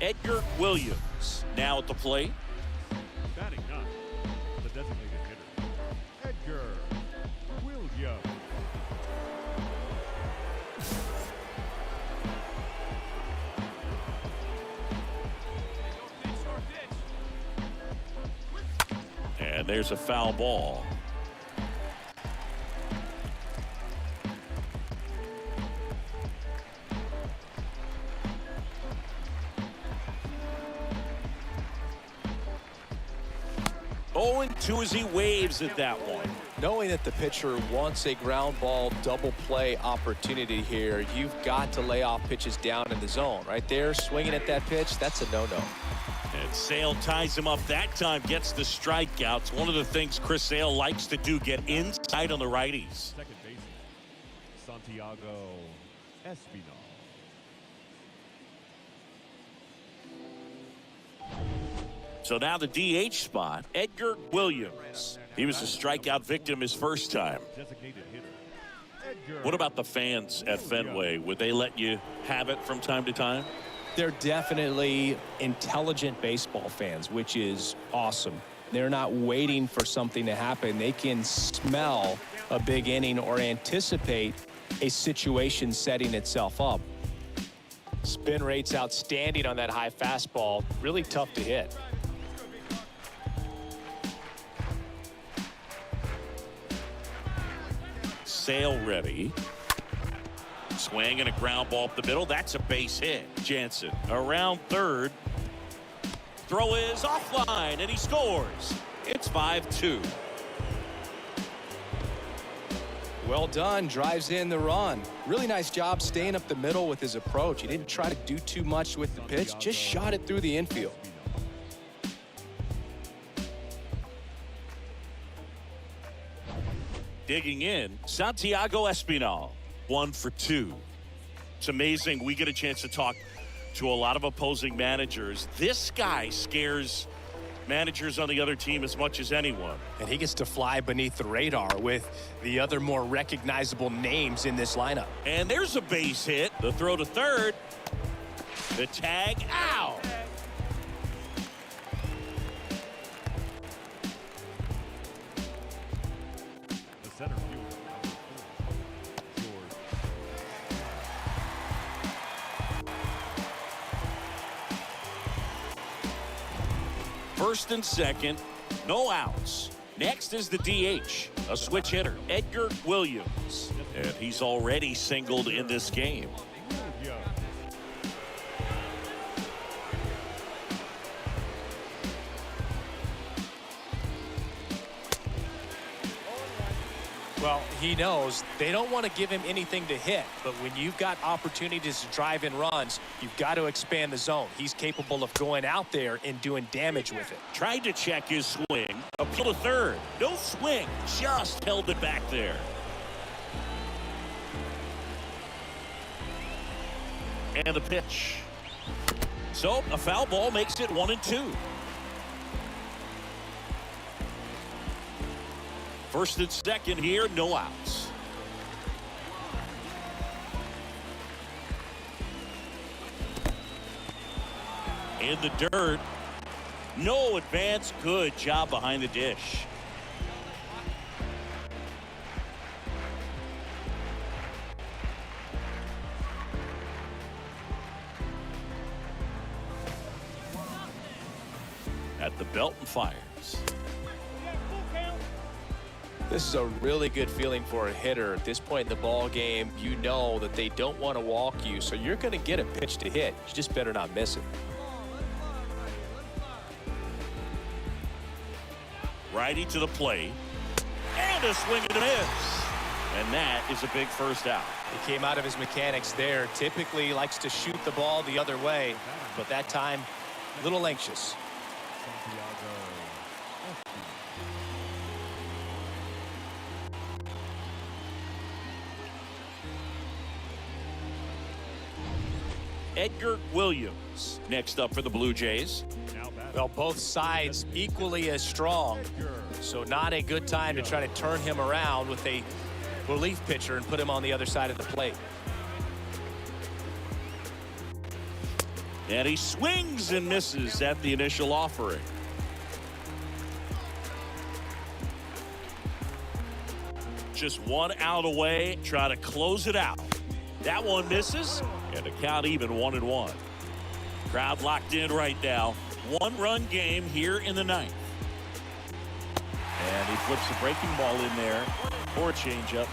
Edgar Williams now at the plate. Batting ninth, the designated hitter, Edgar Williams. And there's a foul ball. Oh, and 2 as he waves at that one. Knowing that the pitcher wants a ground ball double play opportunity here, you've got to lay off pitches down in the zone. Right there, swinging at that pitch, that's a no-no. And Sale ties him up that time, gets the strikeouts. One of the things Chris Sale likes to do, get inside on the righties. Second baseman, Santiago Espinal. So now the DH spot, Edgar Williams. He was a strikeout victim his first time. Designated hitter, Edgar. What about the fans at Fenway? Would they let you have it from time to time? They're definitely intelligent baseball fans, which is awesome. They're not waiting for something to happen. They can smell a big inning or anticipate a situation setting itself up. Spin rate's outstanding on that high fastball. Really tough to hit. Sale ready. Swing and a ground ball up the middle. That's a base hit. Jansen around third. Throw is offline and he scores. It's 5-2. Well done. Drives in the run. Really nice job staying up the middle with his approach. He didn't try to do too much with the pitch. Just shot it through the infield. Digging in, Santiago Espinal, 1 for 2. It's amazing. We get a chance to talk to a lot of opposing managers. This guy scares managers on the other team as much as anyone. And he gets to fly beneath the radar with the other more recognizable names in this lineup. And there's a base hit. The throw to third. The tag out. The center fielder, number 4, George. First and second, no outs. Next is the DH, a switch hitter, Edgar Williams. And he's already singled in this game. Williams. Well, he knows they don't want to give him anything to hit, but when you've got opportunities to drive in runs, you've got to expand the zone. He's capable of going out there and doing damage with it. Tried to check his swing. Appeal to third. No swing. Just held it back there. And the pitch. So a foul ball makes it 1-2. First and second here, no outs. In the dirt. No advance. Good job behind the dish. At the belt and fires. This is a really good feeling for a hitter. At this point in the ball game, you know that they don't want to walk you, so you're going to get a pitch to hit. You just better not miss it. Righty to the plate. And a swing and a miss. And that is a big first out. He came out of his mechanics there. Typically likes to shoot the ball the other way, but that time a little anxious. Edgar Williams next up for the Blue Jays. Well, both sides equally as strong, so not a good time to try to turn him around with a relief pitcher and put him on the other side of the plate. And he swings and misses at the initial offering. Just one out away, try to close it out. That one misses, and the count even 1-1. Crowd locked in right now. One-run game here in the ninth. And he flips a breaking ball in there or a changeup.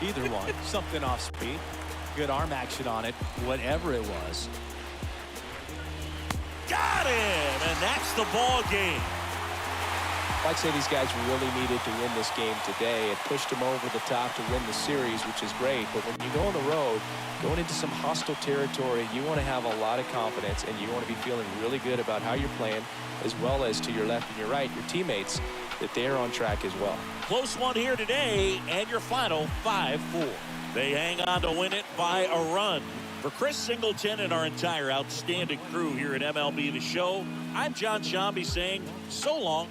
Either one. Something off speed. Good arm action on it, whatever it was. Got him, and that's the ball game. I'd say these guys really needed to win this game today. It pushed them over the top to win the series, which is great. But when you go on the road, going into some hostile territory, you want to have a lot of confidence, and you want to be feeling really good about how you're playing, as well as to your left and your right, your teammates, that they're on track as well. Close one here today, and your final 5-4. They hang on to win it by a run. For Chris Singleton and our entire outstanding crew here at MLB The Show, I'm John Shambi saying so long.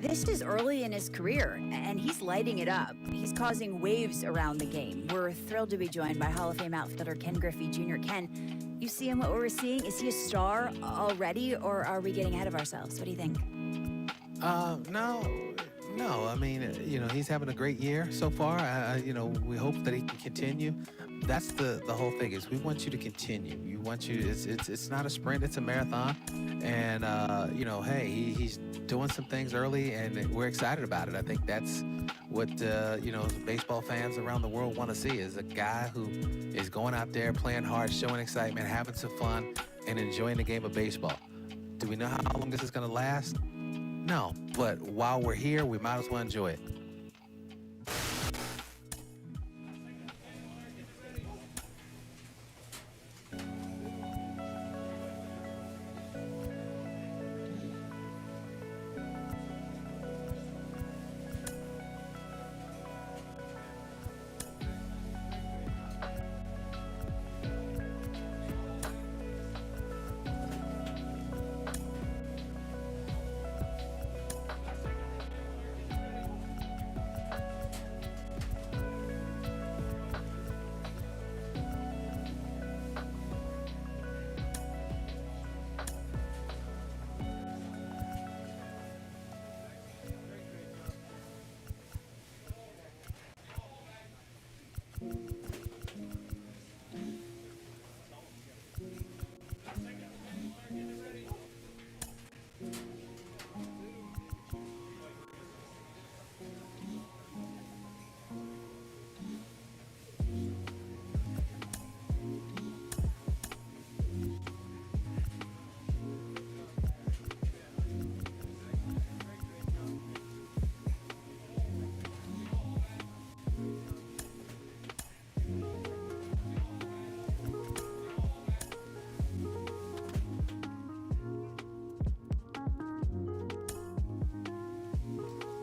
This is early in his career, and he's lighting it up. He's causing waves around the game. We're thrilled to be joined by Hall of Fame outfielder Ken Griffey Jr. Ken, you see him what we're seeing? Is he a star already, or are we getting ahead of ourselves? What do you think? No. I mean, he's having a great year so far. We hope that he can continue. That's the whole thing is we want you to continue. You want you. It's not a sprint. It's a marathon. And hey, he's doing some things early, and we're excited about it. I think that's what baseball fans around the world want to see is a guy who is going out there playing hard, showing excitement, having some fun, and enjoying the game of baseball. Do we know how long this is going to last? No, but while we're here, we might as well enjoy it.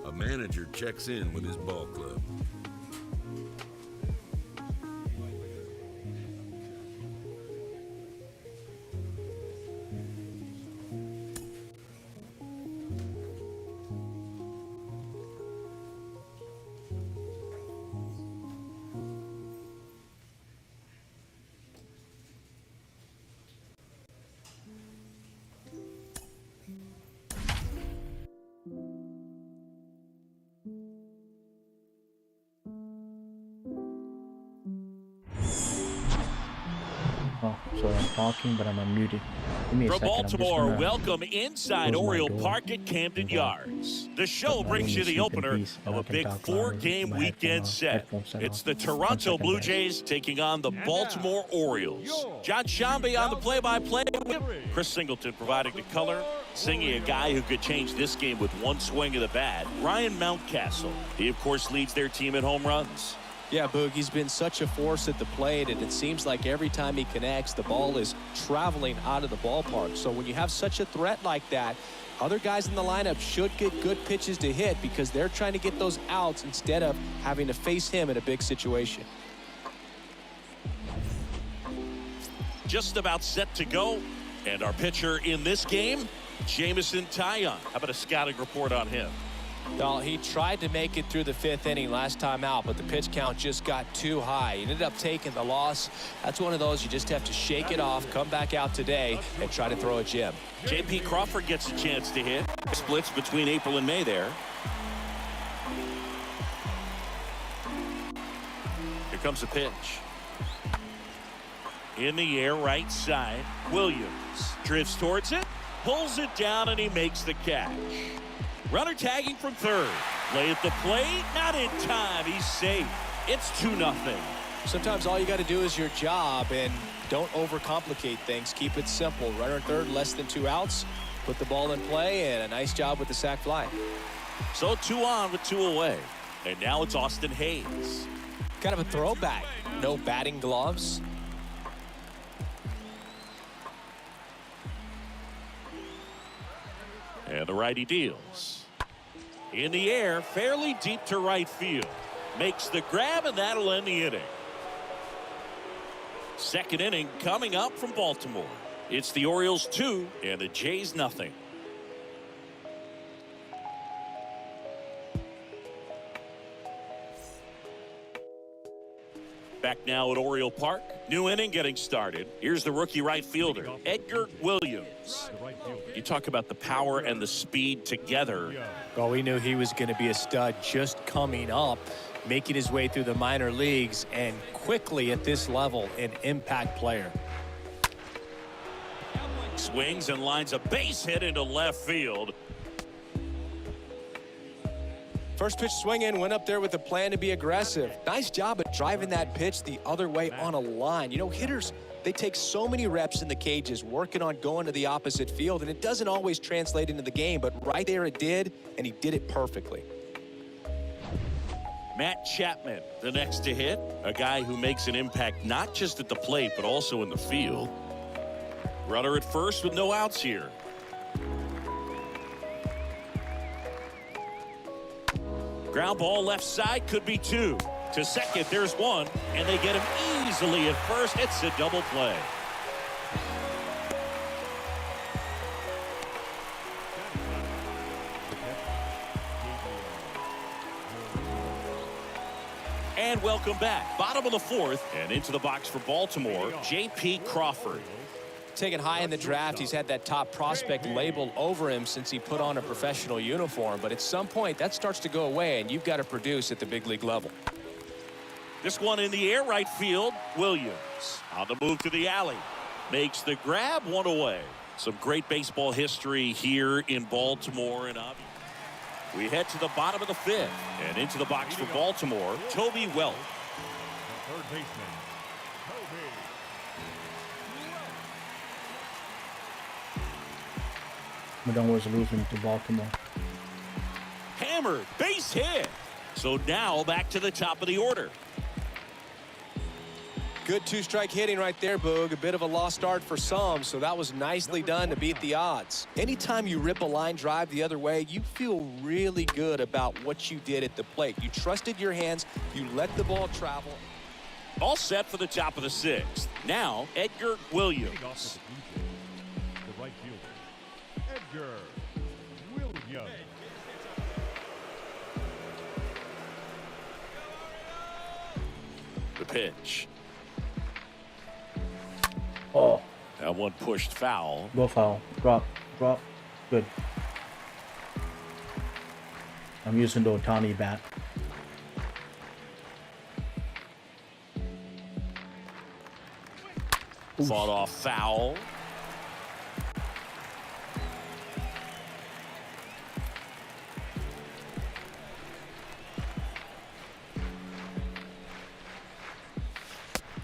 A manager checks in with his ball club. So I'm talking, but I'm unmuted. Give me a From second. I'm just Baltimore, gonna welcome inside close my Oriole door. Park at Camden Yards. The show Put my brings you room to the sleep in opener peace, of and a I can big talk louder with 4-game my weekend set. headphones set It's on. the 1 Toronto second, Blue guys. Jays taking on the Baltimore Orioles. John Shambi on the play-by-play. Chris Singleton providing the color. Singing, a guy who could change this game with one swing of the bat. Ryan Mountcastle. He, of course, leads their team in home runs. Yeah, Boog, he's been such a force at the plate, and it seems like every time he connects, the ball is traveling out of the ballpark. So when you have such a threat like that, other guys in the lineup should get good pitches to hit because they're trying to get those outs instead of having to face him in a big situation. Just about set to go. And our pitcher in this game, Jamison Taillon. How about a scouting report on him? Well, he tried to make it through the 5th inning last time out, but the pitch count just got too high. He ended up taking the loss. That's one of those you just have to shake it off, come back out today, and try to throw a gem. J.P. Crawford gets a chance to hit. Splits between April and May there. Here comes the pitch. In the air, right side. Williams drifts towards it, pulls it down, and he makes the catch. Runner tagging from third. Play at the plate, not in time. He's safe. It's 2-0. Sometimes all you got to do is your job, and don't overcomplicate things. Keep it simple. Runner third, less than 2 outs. Put the ball in play, and a nice job with the sac fly. So 2 on with 2 away. And now it's Austin Hayes. Kind of a throwback. No batting gloves. And the righty deals. In the air, fairly deep to right field. Makes the grab, and that'll end the inning. Second inning coming up from Baltimore. It's the Orioles 2 and the Jays nothing. Back now at Oriole Park. New inning getting started. Here's the rookie right fielder, Edgar Williams. You talk about the power and the speed together. Well, we knew he was going to be a stud just coming up, making his way through the minor leagues, and quickly at this level, an impact player. Swings and lines a base hit into left field. First pitch swinging, went up there with a plan to be aggressive. Nice job at driving that pitch the other way on a line. You know, hitters, they take so many reps in the cages working on going to the opposite field, and it doesn't always translate into the game, but right there it did, and he did it perfectly. Matt Chapman, the next to hit, a guy who makes an impact not just at the plate, but also in the field. Runner at first with no outs here. Ground ball left side, could be 2. To second, there's 1, and they get him easily at first. It's a double play. And welcome back. Bottom of the 4th, and into the box for Baltimore, J.P. Crawford. Taken high in the draft, he's had that top prospect labeled over him since he put on a professional uniform, but at some point that starts to go away, and you've got to produce at the big league level. This one in the air, right field. Williams on the move to the alley. Makes the grab, 1 away. Some great baseball history here in Baltimore. And we head to the bottom of the 5th. And into the box for Baltimore, Toby Welch. Third baseman, Toby. Madon was losing to Baltimore. Hammered, base hit. So now back to the top of the order. Good 2-strike hitting right there, Boog. A bit of a lost start for some, so that was nicely done to beat the odds. Anytime you rip a line drive the other way, you feel really good about what you did at the plate. You trusted your hands, you let the ball travel. All set for the top of the 6th. Now, Edgar Williams. The right fielder, Edgar Williams. The pitch. Oh, That one pushed foul. go foul. Drop. Good. I'm using the Otani bat. Fought off foul.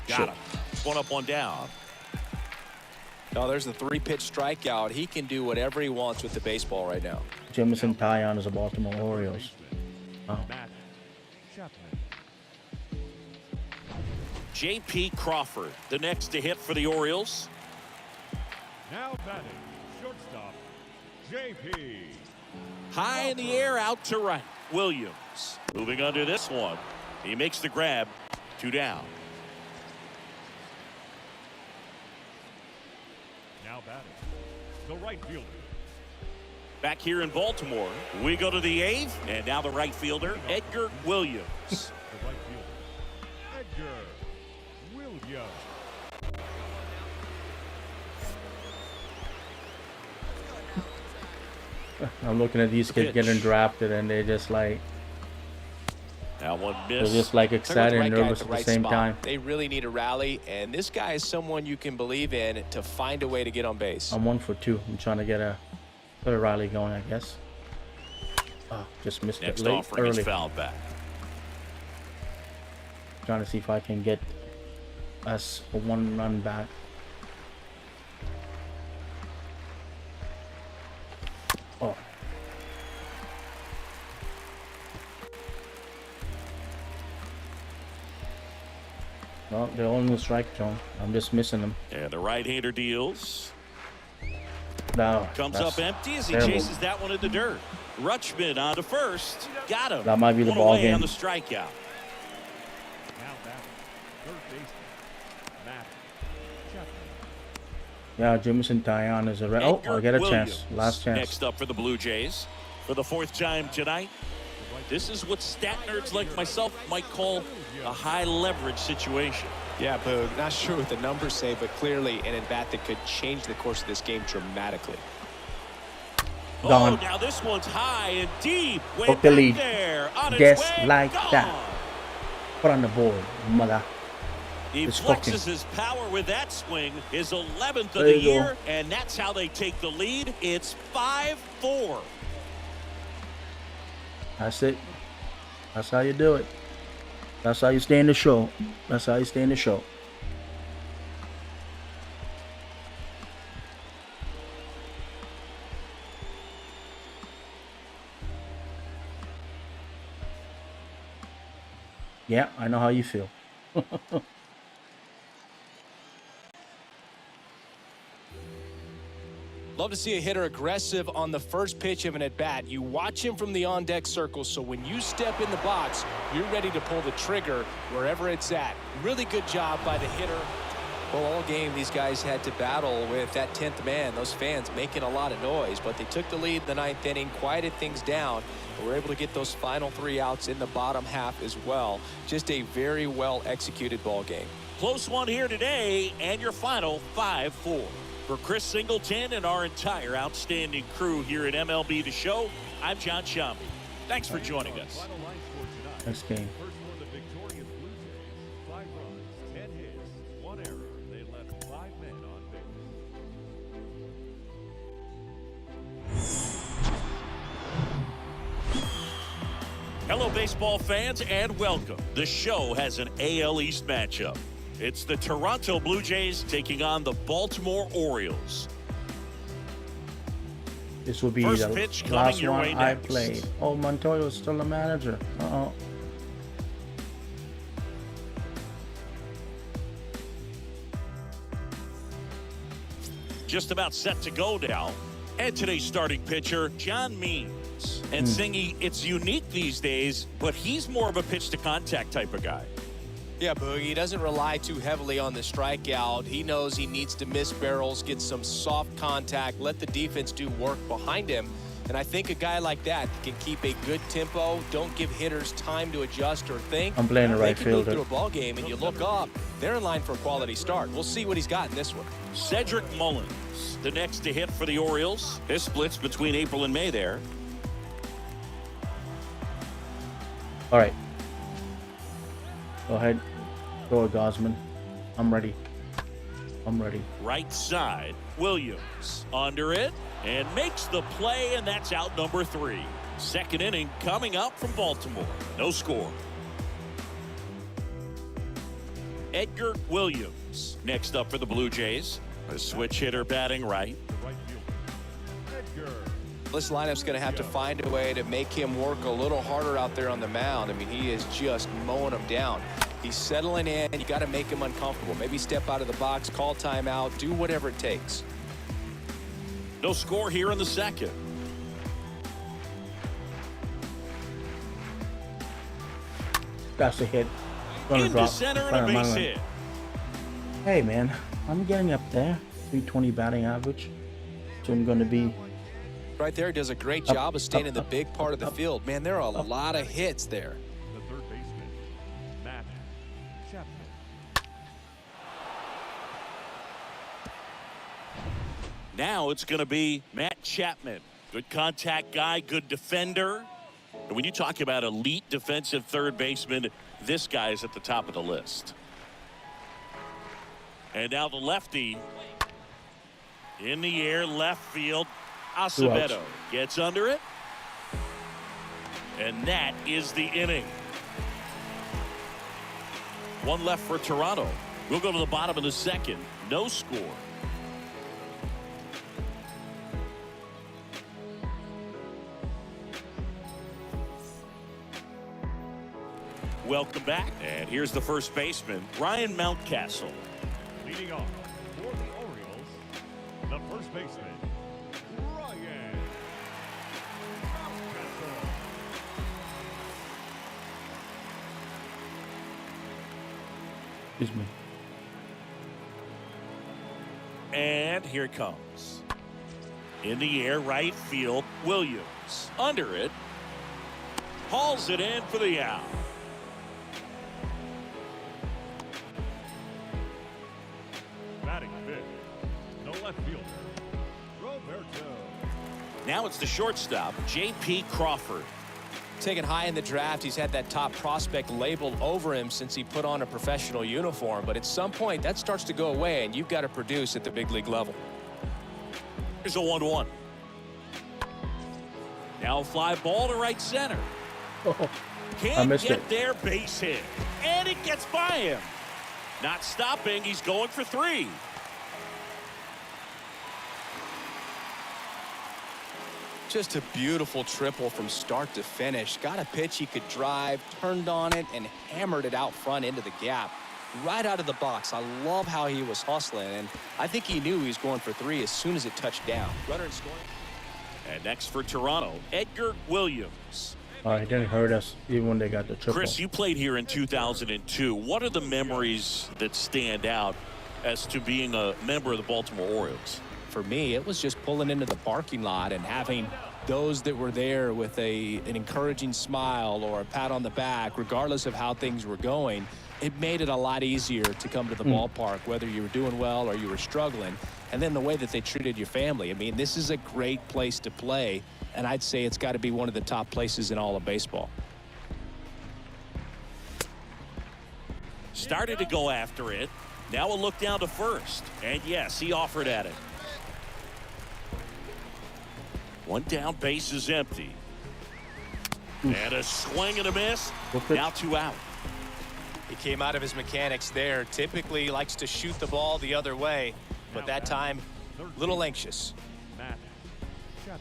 Got him. One up, one down. Oh, there's the 3-pitch strikeout. He can do whatever he wants with the baseball right now. Jamison Tyon is a Baltimore Orioles. Oh. Chapman. J.P. Crawford, the next to hit for the Orioles. Now batting, shortstop, J.P. High in the air, out to right. Williams moving under this one. He makes the grab. 2 down. Now batting, the right fielder, Back here in Baltimore, we go to the 8th, and now the right fielder, Edgar Williams. the right fielder, Edgar Williams. I'm looking at these kids Pitch. getting drafted, and they're just like, Now one they're miss. just like Took the excited right and guy nervous the at the right same spot. time. They really need a rally, and this guy is someone you can believe in to find a way to get on base. I'm 1 for 2. I'm trying to get a rally going, I guess. Oh, just missed Next it late, offering is early. fouled back. Trying to see if I can get us a 1 run back. Oh. Well, they're all in the strike zone. I'm just missing them. And the right-hander deals. No, Comes that's up empty as he terrible. chases that one in the dirt. Rutschman on to first. Got him. That might be the One ball away game. on the strikeout. Now batting, third baseman, Matt Chapman. Yeah, Jamison Tyon is a oh, Edgar I'll get a Williams chance. Last chance. Next up for the Blue Jays. For the 4th time tonight, this is what stat nerds like myself might call a high leverage situation. Yeah, Boog, not sure what the numbers say, but clearly an at-bat that could change the course of this game dramatically. Gone. Oh, now this one's high and deep. Way Took the back lead. there. On its Just way, like gone. that. Put on the board, mother. He It's flexes fucking- his power with that swing, his 11th of There the you go. year, and that's how they take the lead. It's 5-4. That's it. That's how you do it. That's how you stay in the show. That's how you stay in the show. Yeah, I know how you feel. Love to see a hitter aggressive on the first pitch of an at-bat. You watch him from the on-deck circle, so when you step in the box, you're ready to pull the trigger wherever it's at. Really good job by the hitter. Well, all game, these guys had to battle with that 10th man. Those fans making a lot of noise, but they took the lead in the 9th inning, quieted things down, and were able to get those final 3 outs in the bottom half as well. Just a very well-executed ball game. Close one here today, and your final 5-4. For Chris Singleton and our entire outstanding crew here at MLB The Show, I'm John Shambi. Thanks for joining us. Final line score tonight. Next game. First for the victorious Blue Jays, 5 runs, 10 hits, 1 error. They left 5 men on base. Hello, baseball fans, and welcome. The show has an AL East matchup. It's the Toronto Blue Jays taking on the Baltimore Orioles. This will be First the pitch coming last your one way I next. played. Oh, Montoya's still the manager. Uh-oh. Just about set to go now. And today's starting pitcher, John Means. And Singy, it's unique these days, but he's more of a pitch-to-contact type of guy. Yeah, Boogie, he doesn't rely too heavily on the strikeout. He knows he needs to miss barrels, get some soft contact, let the defense do work behind him. And I think a guy like that can keep a good tempo, don't give hitters time to adjust or think. I'm playing the right They can move fielder. through a ball game, and you look up, they're in line for a quality start. We'll see what he's got in this one. Cedric Mullins, the next to hit for the Orioles. This splits between April and May there. All right. Go ahead. Go, Gosman. I'm ready. I'm ready. Right side, Williams under it and makes the play, and that's out number 3. Second inning coming up from Baltimore. No score. Edgar Williams next up for the Blue Jays. A switch hitter batting right. Right fielder, Edgar. This lineup's going to have to find a way to make him work a little harder out there on the mound. I mean, he is just mowing them down. He's settling in. You got to make him uncomfortable. Maybe step out of the box, call timeout, do whatever it takes. No score here in the second. That's a hit. Gonna Into drop center in and a front of my base line. hit. Hey man, I'm getting up there. 320 batting average. So I'm gonna be Right there, does a great job of staying in the big part of the field. Man, there are a lot of hits there. The third baseman, Matt Chapman. Now it's going to be Matt Chapman. Good contact guy, good defender. And when you talk about elite defensive third baseman, this guy is at the top of the list. And now the lefty in the air, left field. Acevedo gets under it. And that is the inning. One left for Toronto. We'll go to the bottom of the second. No score. Welcome back. And here's the first baseman, Ryan Mountcastle. Leading off for the Orioles, the first baseman, Ryan Mountcastle. excuse me. And here it comes. In the air, right field, Williams. Under it. Hauls it in for the out. Batting fifth, the left fielder, Roberto. Now it's the shortstop, J.P. Crawford. Taken high in the draft, he's had that top prospect labeled over him since he put on a professional uniform. But at some point, that starts to go away, and you've got to produce at the big league level. Here's a 1-1. Now a fly ball to right center. I Can't missed get it. there, base hit. And it gets by him. Not stopping, he's going for 3. Just a beautiful triple from start to finish. Got a pitch he could drive, turned on it, and hammered it out front into the gap. Right out of the box. I love how he was hustling, and I think he knew he was going for 3 as soon as it touched down. Runner in scoring. And next for Toronto, Edgar Williams. It didn't hurt us even when they got the triple. Chris, you played here in 2002. What are the memories that stand out as to being a member of the Baltimore Orioles? For me, it was just pulling into the parking lot and having those that were there with an encouraging smile or a pat on the back, regardless of how things were going. It made it a lot easier to come to the ballpark, whether you were doing well or you were struggling. And then the way that they treated your family. I mean, this is a great place to play, and I'd say it's got to be one of the top places in all of baseball. Started to go after it. Now a look down to first. And yes, he offered at it. One down, base is empty. And a swing and a miss. Now 2 out. He came out of his mechanics there. Typically he likes to shoot the ball the other way, but that time a little anxious. Matt Chapman.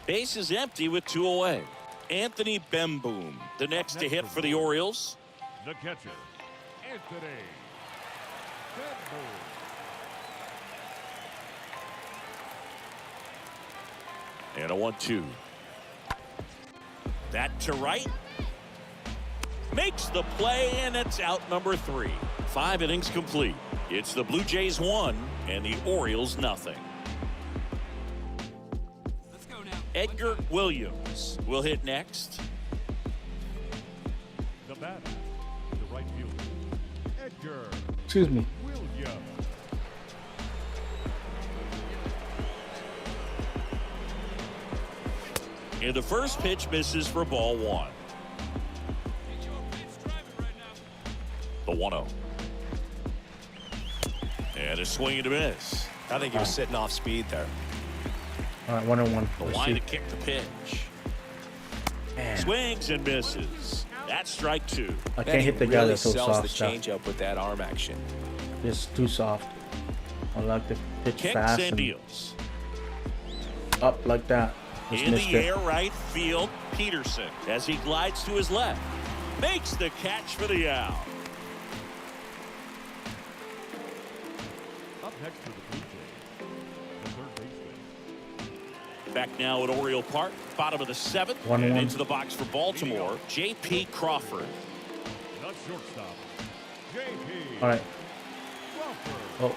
Base is empty with 2 away. Anthony Bemboom, the next to hit for the Orioles. The catcher, Anthony Bemboom. And a 1-2. That to right. Makes the play, and it's out number 3. 5 innings complete. It's the Blue Jays 1 and the Orioles nothing. Edgar Williams will hit next. The batter, the right fielder, Edgar Excuse me. Williams. And the first pitch misses for ball 1. The 1-0. And a swing and a miss. I think he was sitting off speed there. All right, 1-1. The line to kick the pitch. Man. Swings and misses. That's strike 2. I can't hit the guy that's so sells soft the stuff. changeup with that arm action. It's too soft. I like the pitch Kicks fast and and deals. up like that. Just In missed the it. air right field, Peterson, as he glides to his left, makes the catch for the out. Up next for the Blue Jays, the third baseman. Back now at Oriole Park, bottom of the 7th, 1-1. and into the box for Baltimore, J.P. Crawford. The shortstop, J.P. All right. Crawford. Oh.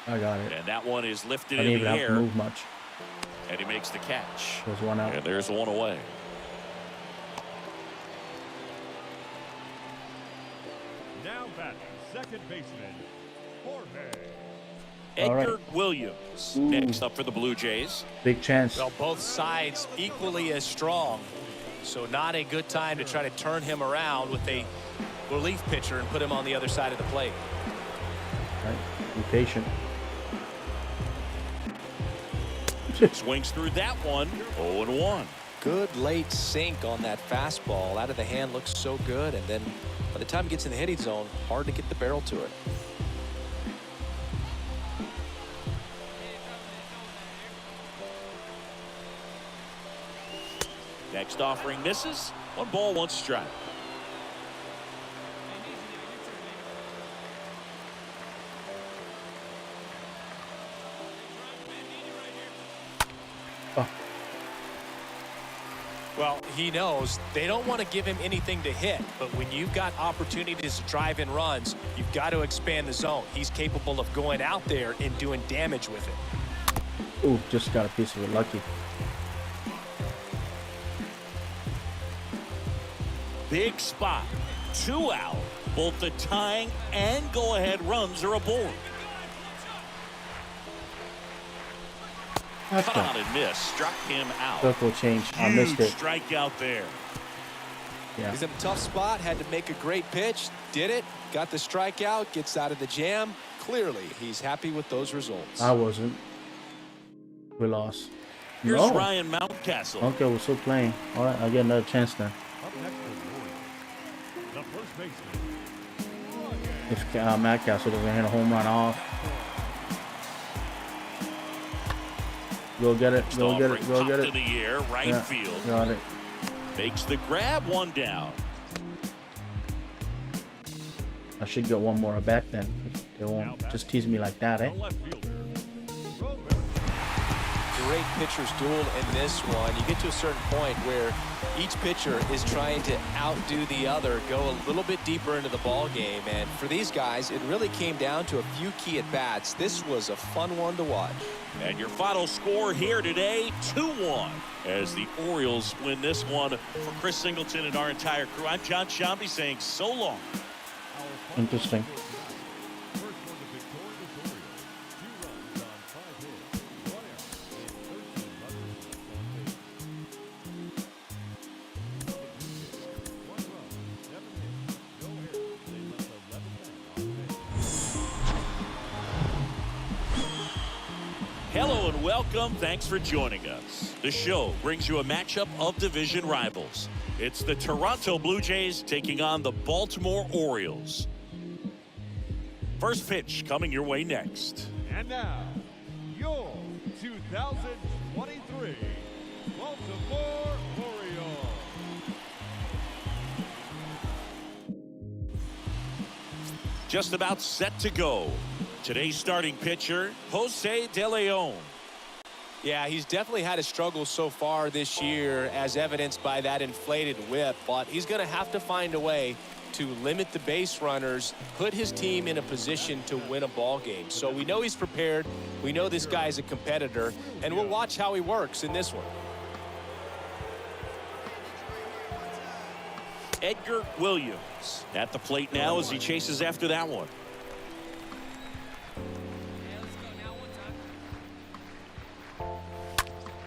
I got it. And that one is lifted I didn't in even the have to air, move much. and he makes the catch. There's one out. And there's one away. Now batting, second baseman, Jorge. All right. Edgar Williams next up for the Blue Jays. Big chance. Well, both sides equally as strong. So not a good time to try to turn him around with a relief pitcher and put him on the other side of the plate. Right. Be patient. Swings through that one. 0-1. Good late sink on that fastball. Out of the hand looks so good. And then by the time it gets in the hitting zone, hard to get the barrel to it. Next offering misses. 1 ball, 1 strike. Oh. Well, he knows they don't want to give him anything to hit, but when you've got opportunities to drive in runs, you've got to expand the zone. He's capable of going out there and doing damage with it. Ooh, just got a piece of it. Lucky. Big spot. 2 out. Both the tying and go-ahead runs are aboard. That's Cut on and miss. Struck him out. circle change. I Huge missed it. strikeout there. Yeah. He's in a tough spot, had to make a great pitch, did it, got the strikeout, gets out of the jam. Clearly, he's happy with those results. I wasn't. We lost. Here's No. Ryan Mountcastle. Okay, we're still playing. All right, I get another chance then. Up next for the Orioles, the first baseman, If Mountcastle doesn't hit a home run off. Go get it. Go get it. Go get In it. the air, right Yeah, field. got it. Makes the grab, 1 down. I should get one more back then. They won't just tease me like that, eh? the left fielder, Robert. Great pitcher's duel in this one. You get to a certain point where each pitcher is trying to outdo the other, go a little bit deeper into the ball game. And for these guys, it really came down to a few key at-bats. This was a fun one to watch. And your final score here today, 2-1, as the Orioles win this one. For Chris Singleton and our entire crew, I'm John Shambi saying so long. Interesting. First one the victorious Orioles, 2 runs on 5 hits, 1 error, and 13 runners left on base. The Blue Jays, 1 run, 7 hits, no errors. They left 11 men on base. Hello and welcome. Thanks for joining us. The show brings you a matchup of division rivals. It's the Toronto Blue Jays taking on the Baltimore Orioles. First pitch coming your way next. And now, your 2023 Baltimore Orioles. Just about set to go. Today's starting pitcher, Jose De Leon. Yeah, he's definitely had a struggle so far this year, as evidenced by that inflated whip, but he's going to have to find a way to limit the base runners, put his team in a position to win a ball game. So we know he's prepared. We know this guy's a competitor, and we'll watch how he works in this one. Edgar Williams at the plate now as he chases after that one.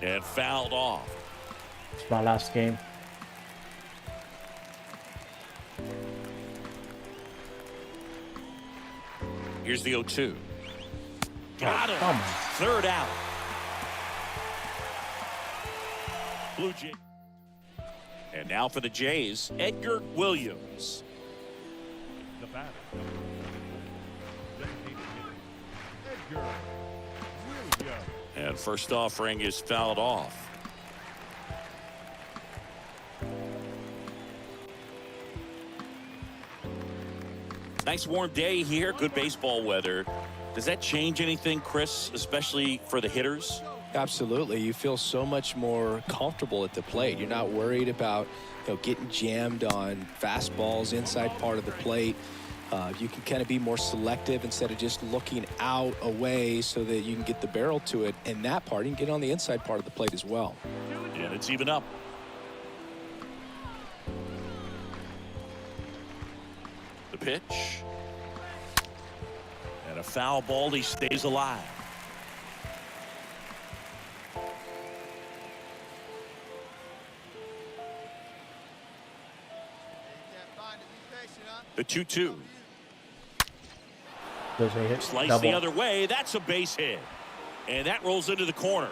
And fouled off. It's my last game. Here's the 0-2. Got him. Come on. Third out. Blue Jay. And now for the Jays, Edgar Williams. The batter. Designated hitter, Edgar Williams. And first offering is fouled off. Nice warm day here. Good baseball weather. Does that change anything, Chris, especially for the hitters? Absolutely. You feel so much more comfortable at the plate. You're not worried about, getting jammed on fastballs inside part of the plate. You can kind of be more selective instead of just looking out away so that you can get the barrel to it. And that part, you can get on the inside part of the plate as well. And it's even up. The pitch. And a foul ball. He stays alive. The 2-2. Does he hit? Slice Double. the other way. That's a base hit. And that rolls into the corner.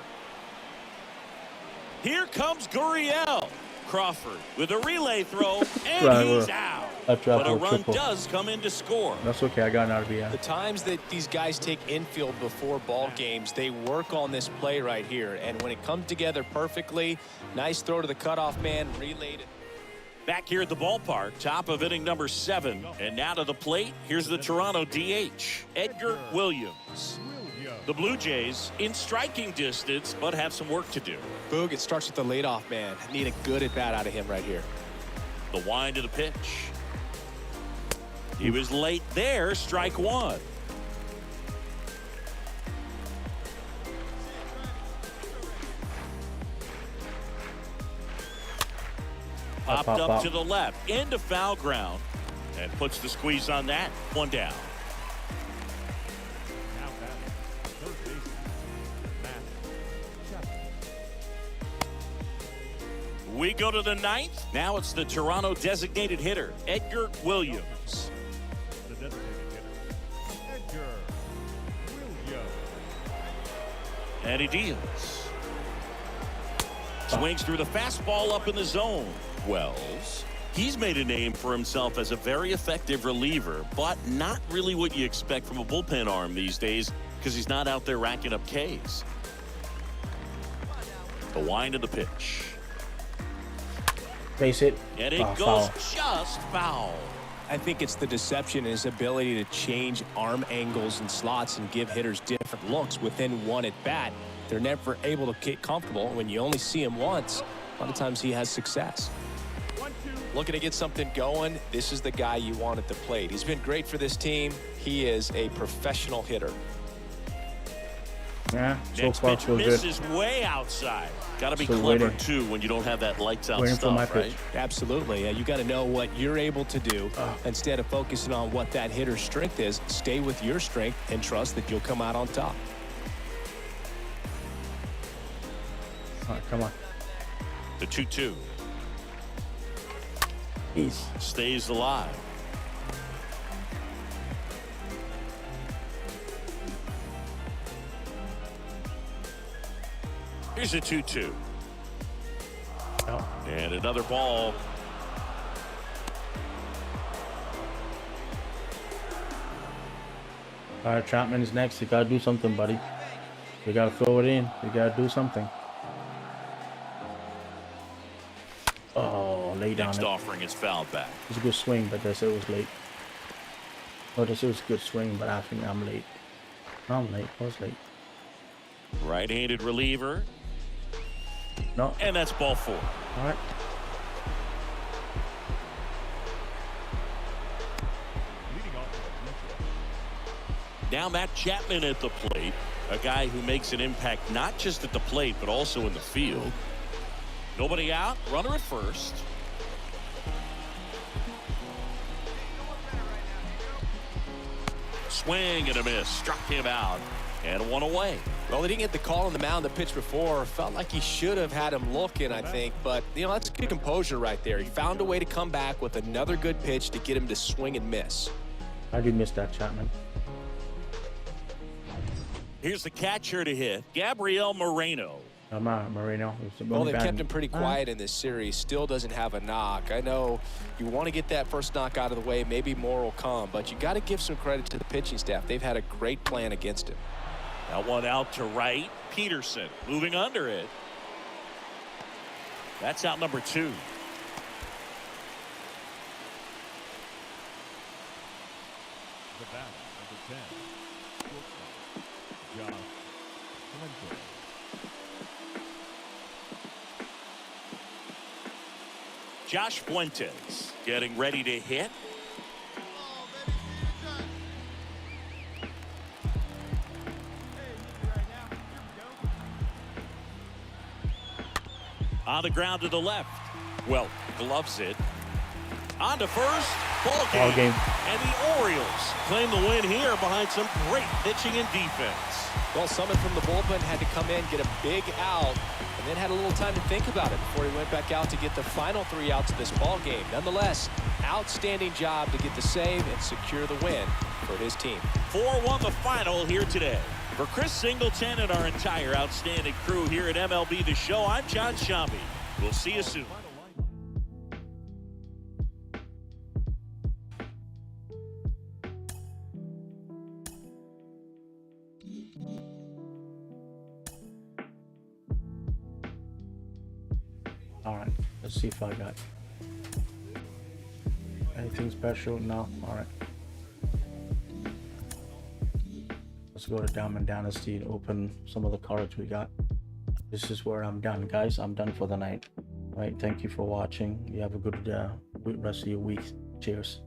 Here comes Gurriel. Crawford with a relay throw, and Right, he's well, out. I tried But a for a run triple. does come in to score. That's okay. I got an RBI. The times that these guys take infield before ball games, they work on this play right here. And when it comes together perfectly, nice throw to the cutoff man, relayed it. Back here at the ballpark, top of inning number 7. And now to the plate, here's the Toronto DH, Edgar Williams. The Blue Jays in striking distance, but have some work to do. Boog, it starts with the leadoff man. Need a good at-bat out of him right here. The wind of the pitch. He was late there, strike one. Popped up to the left, into foul ground, and puts the squeeze on that. One down. Now batting, third baseman, Chapman. We go to the 9th. Now it's the Toronto designated hitter, Edgar Williams. The designated hitter, Edgar Williams. And he deals. Swings through the fastball up in the zone. Wells. He's made a name for himself as a very effective reliever, but not really what you expect from a bullpen arm these days because he's not out there racking up Ks. The wind of the pitch. Base hit. And it goes Foul. just foul. I think it's the deception in his ability to change arm angles and slots and give hitters different looks within one at bat. They're never able to get comfortable. When you only see him once, a lot of times he has success. Looking to get something going, this is the guy you want at the plate. He's been great for this team. He is a professional hitter. Yeah, so Next far pitch so good. misses way outside. Got to be Still clever waiting. too when you don't have that lights out Waiting for my stuff, right? pitch. Absolutely. You got to know what you're able to do. Instead of focusing on what that hitter's strength is, stay with your strength and trust that you'll come out on top. All right, come on. The 2-2 Ease. stays alive. Here's a 2-2. Oh. And another ball. All right, Chapman's next. You gotta do something, buddy. You gotta throw it in. You gotta do something. Oh, lay down. Next It offering is fouled back. was a good swing, but they said it was late. Oh, they said it was a good swing, but I think I'm late. I'm late. I was late. Right-handed reliever. No. And that's ball 4. All right. Leading off the Now Matt Chapman at the plate. A guy who makes an impact not just at the plate, but also in the field. Nobody out. Runner at first. Swing and a miss. Struck him out. And one away. Well, he didn't get the call on the mound the pitch before. Felt like he should have had him looking, I think. But, you know, that's good composure right there. He found a way to come back with another good pitch to get him to swing and miss. I did miss that, Chapman. Here's the catcher to hit, Gabriel Moreno. Moreno. Well, they've kept him pretty quiet in this series. Still doesn't have a knock. I know you want to get that first knock out of the way. Maybe more will come. But you got to give some credit to the pitching staff. They've had a great plan against him. That one out to right. Peterson moving under it. That's out number 2. The batter, number 10, shortstop, Josh Fuentes getting ready to hit. On the ground to the left. Well, gloves it. On to first. Ball game. And the Orioles claim the win here behind some great pitching and defense. Well, Summit from the bullpen had to come in, get a big out, and then had a little time to think about it before he went back out to get the final 3 outs of this ball game. Nonetheless, outstanding job to get the save and secure the win for his team. 4-1 the final here today. For Chris Singleton and our entire outstanding crew here at MLB The Show, I'm John Shambi. We'll see you soon. All right, let's see if I got anything special. No. All right, let's go to Diamond Dynasty and open some of the cards we got. This is where I'm done, guys. I'm done for the night. All right, thank you for watching. You have a good rest of your week. Cheers.